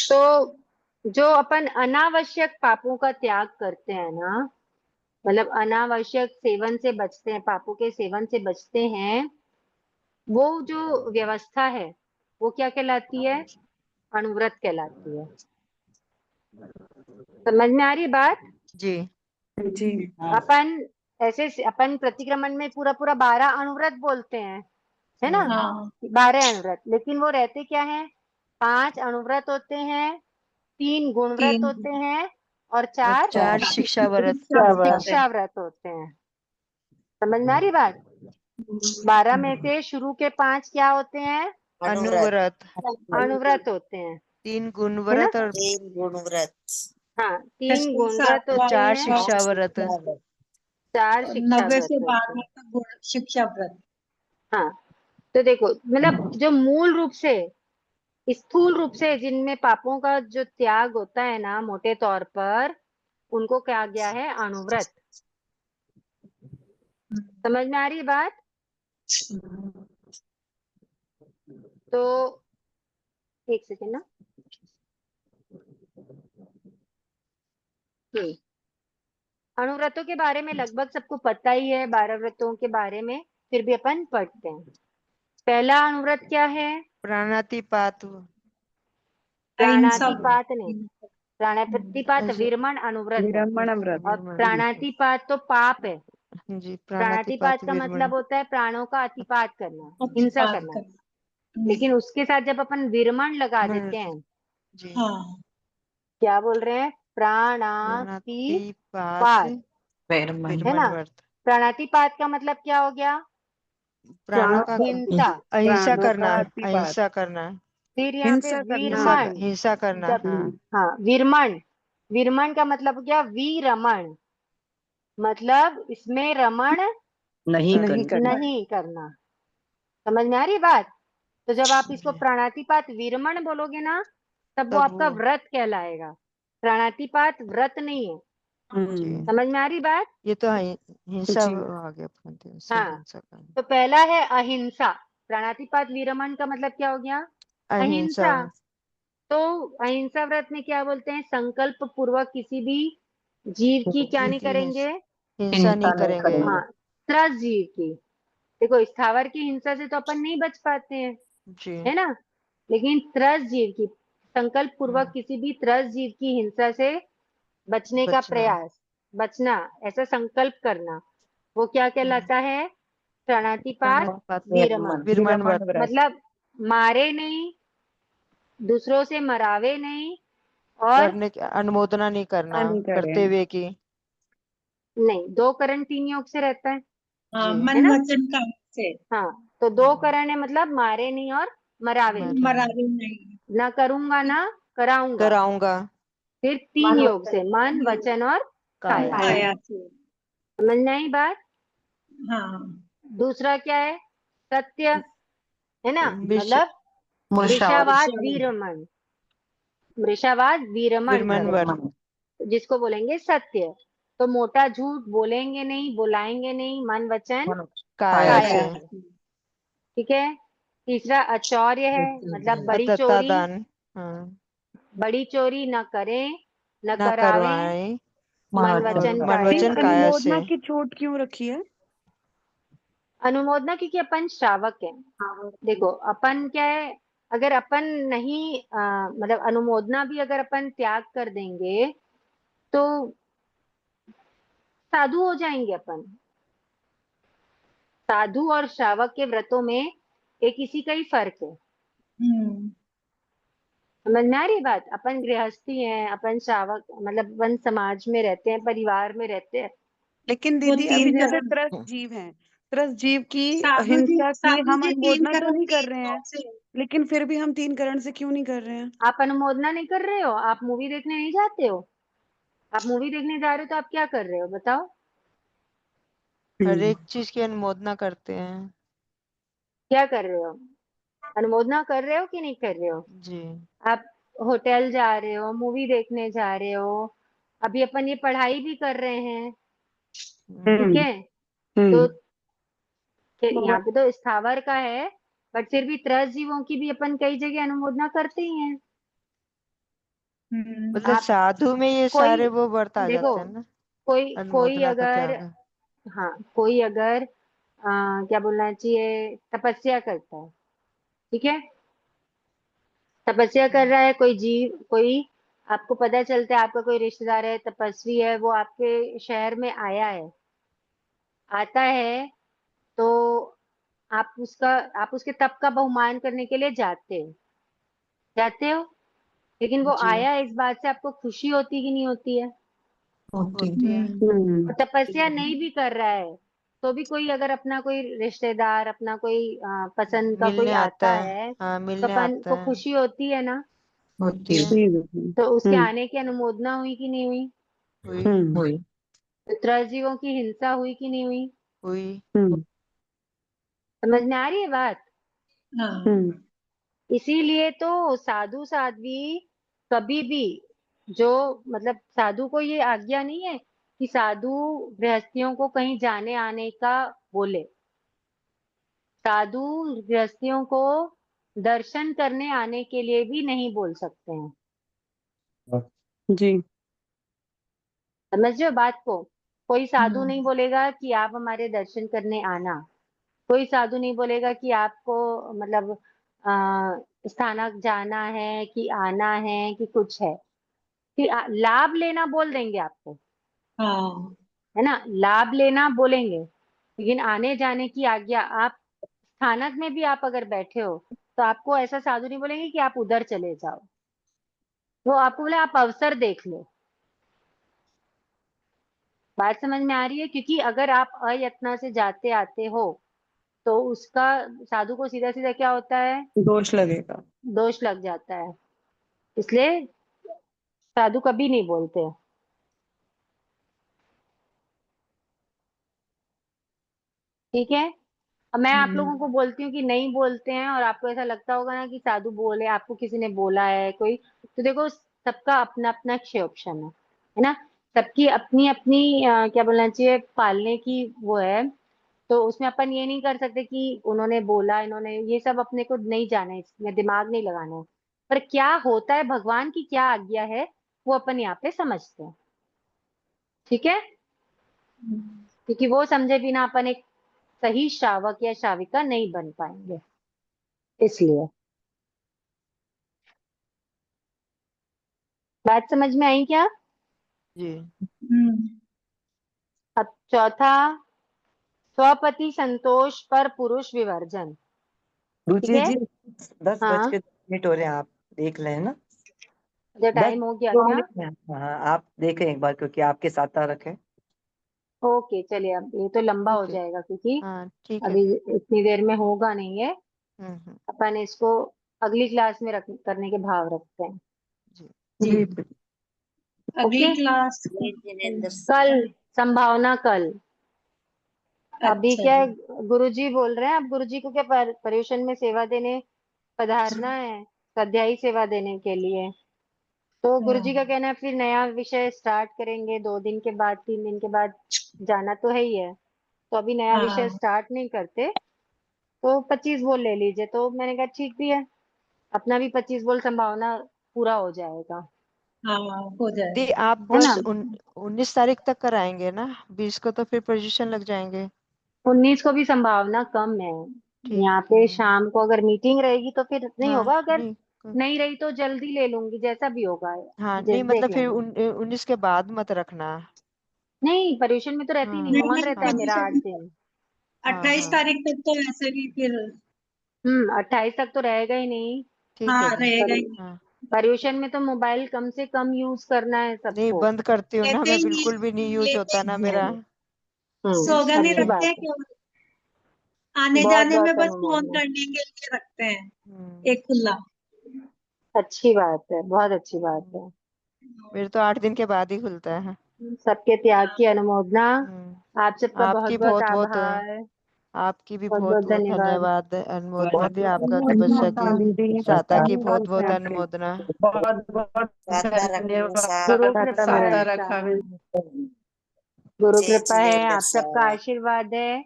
Speaker 1: तो जो अपन अनावश्यक पापों का त्याग करते हैं ना, मतलब अनावश्यक सेवन से बचते हैं, पापों के सेवन से बचते हैं, वो जो व्यवस्था है वो क्या कहलाती है? अनुव्रत कहलाती है। समझ में आ रही है बात?
Speaker 5: जी
Speaker 6: जी
Speaker 1: अपन अपन प्रतिक्रमण में पूरा पूरा 12 अनुव्रत बोलते हैं, है ना।
Speaker 2: हाँ,
Speaker 1: 12 अनुव्रत, लेकिन वो रहते क्या है? 5 अनुव्रत होते हैं, 3 गुणव्रत
Speaker 2: 3।
Speaker 1: होते हैं और
Speaker 5: और
Speaker 1: 4
Speaker 5: 4 शिक्षा व्रत।
Speaker 1: शिक्षा व्रत होते हैं। समझ में आ रही बात? 12 में से शुरू के 5 क्या होते हैं?
Speaker 5: अनुव्रत,
Speaker 1: अनुव्रत होते हैं,
Speaker 5: 3 गुण
Speaker 1: है ना।
Speaker 5: व्रत और
Speaker 7: तीन गुण व्रत।
Speaker 1: हाँ, 3
Speaker 2: षष्ठी,
Speaker 1: गुणव्रत
Speaker 2: सातवां,
Speaker 5: 4
Speaker 1: होते हैं,
Speaker 5: शिक्षा व्रत।
Speaker 1: 4
Speaker 2: और
Speaker 1: शिक्षा
Speaker 2: 90
Speaker 1: व्रत
Speaker 2: से
Speaker 1: होते
Speaker 2: 12
Speaker 1: हैं।
Speaker 2: तक गुण शिक्षा व्रत।
Speaker 1: हाँ, तो देखो, मतलब जो मूल रूप से, स्थूल रूप से जिनमें पापों का जो त्याग होता है ना, मोटे तौर पर उनको कहा गया है अनुव्रत। समझ में आ रही है बात? तो एक सेकेंड ना। अनुव्रतों के बारे में लगभग सबको पता ही है, 12 व्रतों के बारे में फिर भी अपन पढ़ते हैं। पहला अनुव्रत क्या है?
Speaker 5: प्राणातिपात,
Speaker 2: अहिंसा
Speaker 1: प्राणातिपात नहीं,
Speaker 2: व्रत।
Speaker 1: प्राणातिपात विरमण अनुव्रत है,
Speaker 6: विरमण व्रत।
Speaker 1: और प्राणातिपात तो पाप है।
Speaker 5: जी
Speaker 1: प्राणातिपात
Speaker 5: प्राणातिपात
Speaker 1: का
Speaker 5: विरमण।
Speaker 1: मतलब होता है प्राणों का अतिपात करना, हिंसा
Speaker 2: अतिपात
Speaker 1: करना।
Speaker 2: करना।
Speaker 1: लेकिन उसके साथ जब अपन विरमण लगा देते हैं,
Speaker 6: जी
Speaker 2: हाँ
Speaker 1: क्या बोल रहे हैं? प्राणातिपात,
Speaker 6: प्राणातिपात
Speaker 1: है ना?
Speaker 6: विरमण व्रत।
Speaker 1: प्राणातिपात का मतलब क्या हो गया?
Speaker 6: प्राणों का
Speaker 1: हिंसा।
Speaker 6: अहिंसा
Speaker 4: प्राणों
Speaker 6: करना,
Speaker 4: का अतिपात।
Speaker 6: अहिंसा करना,
Speaker 1: फिर यहाँ पे
Speaker 4: हिंसा करना।
Speaker 1: वीरमण,
Speaker 6: हिंसा करना।
Speaker 1: जब
Speaker 6: हाँ
Speaker 1: हाँ वीरमण, वीरमण का मतलब हो गया वीरमण, मतलब इसमें रमण
Speaker 3: नहीं
Speaker 4: नहीं
Speaker 3: करना।
Speaker 1: नहीं करना। समझ में आ रही बात? तो जब आप इसको
Speaker 6: जी।
Speaker 1: प्राणातिपात वीरमण बोलोगे ना, तब वो
Speaker 6: तब
Speaker 1: आपका
Speaker 6: वो
Speaker 1: व्रत कहलाएगा। प्राणातिपात व्रत नहीं है।
Speaker 6: जी
Speaker 1: समझ में आ रही बात?
Speaker 6: ये तो हिंसा
Speaker 4: जी।
Speaker 6: आ गया अपन तो, सिर्फ
Speaker 1: हाँ,
Speaker 6: हिंसा करना।
Speaker 1: तो पहला है अहिंसा। प्राणातिपात वीरमण का मतलब क्या हो गया?
Speaker 6: अहिंसा
Speaker 1: अहिंसा। तो अहिंसा व्रत में क्या बोलते हैं? संकल्प पूर्वक किसी भी जीव की क्या
Speaker 6: जीव
Speaker 1: नहीं
Speaker 6: की
Speaker 1: करेंगे?
Speaker 6: हिंसा नहीं करेंगे।
Speaker 1: हाँ, त्रस्त जीव की। देखो, स्थावर की हिंसा से तो अपन नहीं बच पाते हैं,
Speaker 6: जी
Speaker 1: है ना? लेकिन त्रस्त जीव की, संकल्प पूर्वक किसी भी त्रस्त जीव की हिंसा से बचने का
Speaker 6: बचना।
Speaker 1: प्रयास, बचना, ऐसा संकल्प करना, वो क्या कहलाता है? प्राणातिपात
Speaker 6: प्राणातिपात
Speaker 1: वीरमण।
Speaker 6: विरमण व्रत।
Speaker 1: मतलब मारे नहीं, दूसरों से मरावे नहीं, और
Speaker 6: करने की अनुमोदना नहीं करना,
Speaker 4: नहीं करें।
Speaker 6: करते हुए की।
Speaker 1: नहीं, 2 करण 3 योग से रहता है
Speaker 2: हाँ,
Speaker 6: जी
Speaker 2: मन
Speaker 1: ना?
Speaker 2: वचन काम से
Speaker 1: हाँ, तो 2 करण है, मतलब मारे नहीं और मरावे नहीं।
Speaker 2: मरारी नहीं।
Speaker 1: ना करूंगा ना कराऊंगा।
Speaker 6: कराऊंगा।
Speaker 1: फिर 3 योग से, मन वचन और काया।
Speaker 2: काया से।
Speaker 1: समझ में आई बात?
Speaker 2: हाँ
Speaker 1: दूसरा क्या है? सत्य, है ना?
Speaker 6: विष
Speaker 1: मतलब मृषावाद
Speaker 2: विषय।
Speaker 1: वीरमण, मृषावाद वीरमण
Speaker 6: विरमण
Speaker 1: व्रत,
Speaker 6: व्रत।
Speaker 1: जिसको बोलेंगे सत्य। तो मोटा झूठ बोलेंगे नहीं, बुलाएंगे नहीं, मन वचन
Speaker 6: काया
Speaker 1: काया
Speaker 6: से।
Speaker 1: से। ठीक है। तीसरा अचौर्य है, मतलब बड़ी
Speaker 6: अदत्ता
Speaker 1: चोरी।
Speaker 6: दान। हाँ
Speaker 1: बड़ी चोरी न करें, न
Speaker 6: ना
Speaker 1: करावें,
Speaker 6: करवाए,
Speaker 1: मन वचन
Speaker 6: मन
Speaker 1: काया
Speaker 6: वचन
Speaker 1: से।
Speaker 6: काया से।
Speaker 4: अनुमोदना की छूट क्यों रखी है?
Speaker 1: अनुमोदना, क्योंकि अपन श्रावक हैं। देखो, अपन क्या है, अगर अपन नहीं मतलब अनुमोदना भी अगर अपन त्याग कर देंगे तो साधु हो जाएंगे अपन। साधु और श्रावक के व्रतों में एक इसी का ही फर्क है।
Speaker 2: हम्म।
Speaker 1: समझ में आ रही बात? अपन गृहस्थी हैं, अपन श्रावक, मतलब अपन समाज में रहते हैं, परिवार में रहते हैं।
Speaker 4: लेकिन
Speaker 2: वो
Speaker 4: दीदी अभी
Speaker 2: 3
Speaker 4: जैसे
Speaker 2: करण।
Speaker 4: त्रस्त जीव हैं, त्रस्त जीव की हिंसा की
Speaker 2: साधु
Speaker 4: हम
Speaker 2: जी 3
Speaker 4: अनुमोदना तो
Speaker 2: करण
Speaker 4: नहीं
Speaker 2: के
Speaker 4: कर रहे हैं,
Speaker 2: योग से।
Speaker 4: लेकिन फिर भी हम 3 करण से क्यों नहीं कर रहे हैं?
Speaker 1: आप अनुमोदना नहीं कर रहे हो? आप मूवी देखने नहीं जाते हो? आप मूवी देखने जा रहे हो तो आप क्या कर रहे हो बताओ?
Speaker 6: हर एक चीज की अनुमोदना करते हैं।
Speaker 1: क्या कर रहे हो? अनुमोदना कर रहे हो कि नहीं कर रहे हो?
Speaker 6: जी
Speaker 1: आप होटल जा रहे हो, मूवी देखने जा रहे हो, अभी अपन ये पढ़ाई भी कर रहे हैं, ठीक है? तो यहाँ पे तो स्थावर का है, बट फिर भी त्रस्त जीवों की भी अपन कई जगह अनुमोदना करते ही हैं।
Speaker 6: मतलब
Speaker 1: आप
Speaker 6: साधु में ये
Speaker 1: कोई,
Speaker 6: सारे वो व्रत आ
Speaker 1: देखो,
Speaker 6: जाते हैं ना,
Speaker 1: कोई
Speaker 6: अनुमोदना का
Speaker 1: अगर,
Speaker 6: त्याग।
Speaker 1: हाँ, कोई अगर क्या बोलना चाहिए, तपस्या करता है, ठीक है? तपस्या कर रहा है कोई जीव, कोई, आपको पता चलता है आपका कोई रिश्तेदार है, तपस्वी है, वो आपके शहर में आया है, आता है, तो आप उसके तप का बहुमान करने के लिए जाते हो। लेकिन वो
Speaker 6: जी
Speaker 1: आया, इस बात से आपको खुशी होती कि नहीं होती है?
Speaker 6: होती है।
Speaker 1: और तपस्या नहीं भी कर रहा है तो भी कोई अगर अपना कोई रिश्तेदार, अपना कोई पसंद का कोई
Speaker 6: मिलने आता
Speaker 1: आता
Speaker 6: है,
Speaker 1: है,
Speaker 6: हाँ
Speaker 1: तो
Speaker 6: मिलने
Speaker 1: अपन
Speaker 6: आता
Speaker 1: को
Speaker 6: है।
Speaker 1: खुशी होती है ना?
Speaker 6: होती है।
Speaker 1: तो उसके आने की अनुमोदना हुई कि नहीं हुई?
Speaker 6: हुई।
Speaker 1: तो त्रजीवों की हिंसा हुई कि नहीं हुई?
Speaker 6: हुई।
Speaker 1: समझ में आ रही है बात?
Speaker 2: हाँ।
Speaker 1: इसीलिए तो साधु साध्वी कभी भी, जो, मतलब साधु को ये आज्ञा नहीं है कि साधु गृहस्थियों को कहीं जाने आने का बोले। साधु गृहस्थियों को दर्शन करने आने के लिए भी नहीं बोल सकते हैं।
Speaker 4: जी।
Speaker 1: समझ रहे हो बात को? कोई साधु नहीं
Speaker 2: हम्म।
Speaker 1: बोलेगा कि आप हमारे दर्शन करने आना। कोई साधु नहीं बोलेगा कि आपको, मतलब स्थानक जाना है कि आना है कि कुछ है, कि लाभ लेना बोल देंगे आपको,
Speaker 2: हाँ।
Speaker 1: है ना? लाभ लेना बोलेंगे, लेकिन आने जाने की आज्ञा, आप स्थानक में भी आप अगर बैठे हो तो आपको ऐसा साधु नहीं बोलेंगे कि आप उधर चले जाओ। वो आपको बोले आप अवसर देख लो। बात समझ में आ रही है? क्योंकि अगर आप अयत्ना से जाते आते हो तो उसका साधु को सीधा सीधा क्या होता है,
Speaker 4: दोष लगेगा।
Speaker 1: दोष लग जाता है। इसलिए साधु कभी नहीं बोलते। ठीक है। अब मैं आप लोगों को बोलती हूँ कि नहीं बोलते हैं, और आपको ऐसा लगता होगा ना कि साधु बोले, आपको किसी ने बोला है कोई, तो देखो सबका अपना अपना क्षेत्र है ना। सबकी अपनी अपनी क्या बोलना चाहिए, पालने की वो है। तो उसमें अपन ये नहीं कर सकते कि उन्होंने बोला, इन्होंने, ये सब अपने को नहीं जाना है, इसमें दिमाग नहीं लगाना है। पर क्या होता है, भगवान की क्या आज्ञा है, वो अपन यहाँ पे समझते हैं। ठीक है। क्योंकि वो समझे बिना अपन एक सही श्रावक या श्राविका नहीं बन पाएंगे, इसलिए। बात समझ में आई क्या?
Speaker 4: जी।
Speaker 1: अब चौथा, स्वपति संतोष पर पुरुष विवर्जन। ठीक
Speaker 3: रुचि
Speaker 1: है।
Speaker 3: जी 10 बज
Speaker 1: हाँ,
Speaker 3: के 2 मिनट हो रहे हैं, आप देख लें ना।
Speaker 1: जो
Speaker 3: 10
Speaker 1: टाइम हो गया
Speaker 3: 2
Speaker 1: क्या?
Speaker 3: मिनट में। हाँ, आप देखें एक बार, क्योंकि आपके साथ रखें।
Speaker 1: ओके, चलिए, अब ये तो लंबा हो
Speaker 4: ठीक है।
Speaker 1: जाएगा क्योंकि
Speaker 4: हाँ ठीक है।
Speaker 1: अभी इतनी देर में होगा नहीं है।
Speaker 4: हम्म।
Speaker 1: अपन इसको अगली क्लास में करने के भाव रखते हैं।
Speaker 4: जी।
Speaker 2: जी,
Speaker 3: जी
Speaker 2: अगली
Speaker 1: ओके।
Speaker 2: क्लास।
Speaker 7: जय जिनेंद्र
Speaker 1: कल संभावना कल। अभी
Speaker 2: अच्छा
Speaker 1: क्या है,
Speaker 2: जी।
Speaker 1: गुरुजी बोल रहे हैं, अब गुरुजी को क्या पर्यूषण में सेवा देने पधारना है, स्वाध्यायी सेवा देने के लिए। तो गुरुजी का
Speaker 2: हाँ,
Speaker 1: कहना है फिर नया विषय स्टार्ट करेंगे 2 दिन के बाद, 3 दिन के बाद, जाना तो है ही है। तो अभी नया विषय
Speaker 2: हाँ,
Speaker 1: स्टार्ट नहीं करते। तो 25 बोल ले लीजिए। तो मैंने कहा ठीक भी है, अपना भी 25 बोल संभावना पूरा हो जाएगा,
Speaker 2: हाँ, हो
Speaker 4: दी
Speaker 2: जाएगा।
Speaker 4: आप
Speaker 1: है
Speaker 4: बस
Speaker 1: ना।
Speaker 4: 19 तारीख तक कराएंगे ना, 20 को तो फिर पोजीशन लग जाएंगे।
Speaker 1: 19 को भी संभावना कम है।
Speaker 4: ठीक
Speaker 1: यहाँ पे
Speaker 4: है।
Speaker 1: शाम को अगर मीटिंग रहेगी तो फिर नहीं
Speaker 4: हाँ
Speaker 1: होगा, अगर
Speaker 4: नहीं
Speaker 1: नहीं रही तो जल्दी ले लूंगी, जैसा भी होगा।
Speaker 4: हाँ नहीं,
Speaker 1: देख
Speaker 4: मतलब फिर
Speaker 1: लेंगे।
Speaker 4: 19 के बाद मत रखना।
Speaker 1: नहीं, पर्यूषण में तो रहती ही
Speaker 4: हाँ
Speaker 1: नहीं,
Speaker 2: नहीं
Speaker 1: कौन
Speaker 2: नहीं,
Speaker 1: रहता है मेरा 8 दिन।
Speaker 2: 28
Speaker 4: हाँ
Speaker 2: तारीख तक तो वैसे भी फिर
Speaker 1: 28 तक तो रहेगा ही नहीं।
Speaker 4: ठीक है
Speaker 2: हाँ
Speaker 4: जी।
Speaker 2: रहेगा
Speaker 1: पर
Speaker 2: ही।
Speaker 4: हाँ
Speaker 1: पर्यूषण में तो मोबाइल कम से कम यूज करना है
Speaker 4: नहीं,
Speaker 1: सबको।
Speaker 4: बंद करती हूँ ना
Speaker 2: लेते
Speaker 4: मैं,
Speaker 2: ही
Speaker 4: बिल्कुल भी नहीं यूज
Speaker 2: लेते
Speaker 4: होता ना मेरा।
Speaker 2: स्लोगन ही
Speaker 1: अच्छी
Speaker 4: इसलिए।
Speaker 2: रखते
Speaker 1: बात
Speaker 2: हैं
Speaker 1: है।
Speaker 2: केवल, आने
Speaker 1: बहुत
Speaker 2: जाने में
Speaker 1: बहुत
Speaker 2: बस फोन
Speaker 1: अनुमोदन।
Speaker 2: करने के लिए रखते हैं
Speaker 4: हम्म।
Speaker 2: एक खुला।
Speaker 1: अच्छी बात है, बहुत अच्छी बात है।
Speaker 4: मेरे तो 8 दिन के बाद ही खुलता है।
Speaker 1: सबके त्याग की अनुमोदना।
Speaker 4: हम्म।
Speaker 1: आप सबका बहुत
Speaker 4: आपकी
Speaker 1: बहुत
Speaker 4: बहुत बहुत
Speaker 1: आभार।
Speaker 4: आपकी भी
Speaker 1: बहुत
Speaker 4: बहुत
Speaker 1: बहुत
Speaker 4: बहुत
Speaker 1: धन्यवाद।
Speaker 4: धन्यवाद अनुमोदना
Speaker 3: बहुत
Speaker 4: दी, आपका
Speaker 3: बहुत
Speaker 4: तपस्या की
Speaker 3: दीदी,
Speaker 4: सहायता की बहुत
Speaker 3: बहुत
Speaker 4: बहुत अनुमोदना।
Speaker 3: बहुत
Speaker 7: साता रखना साहब।
Speaker 1: गुरु
Speaker 3: धन्यवाद।
Speaker 1: कृपा
Speaker 4: साता
Speaker 1: है,
Speaker 4: रखा है।
Speaker 1: गुरु
Speaker 7: जय
Speaker 1: कृपा है,
Speaker 7: जिनेंद्र
Speaker 1: आप सबका
Speaker 7: साहब।
Speaker 1: आशीर्वाद है।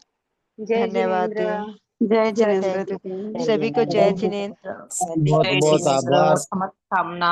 Speaker 1: जय
Speaker 4: धन्यवाद
Speaker 1: जिनेन्द्र।
Speaker 4: दी।
Speaker 6: जय
Speaker 1: जय
Speaker 6: जिनेन्द्र
Speaker 4: जय
Speaker 6: दीदी।
Speaker 4: सभी को जय जिनेन्द्र।
Speaker 7: सभी
Speaker 8: बहुत
Speaker 7: को
Speaker 8: बहुत
Speaker 7: जिनेंद्र।
Speaker 8: आभार।
Speaker 9: समस्त कामना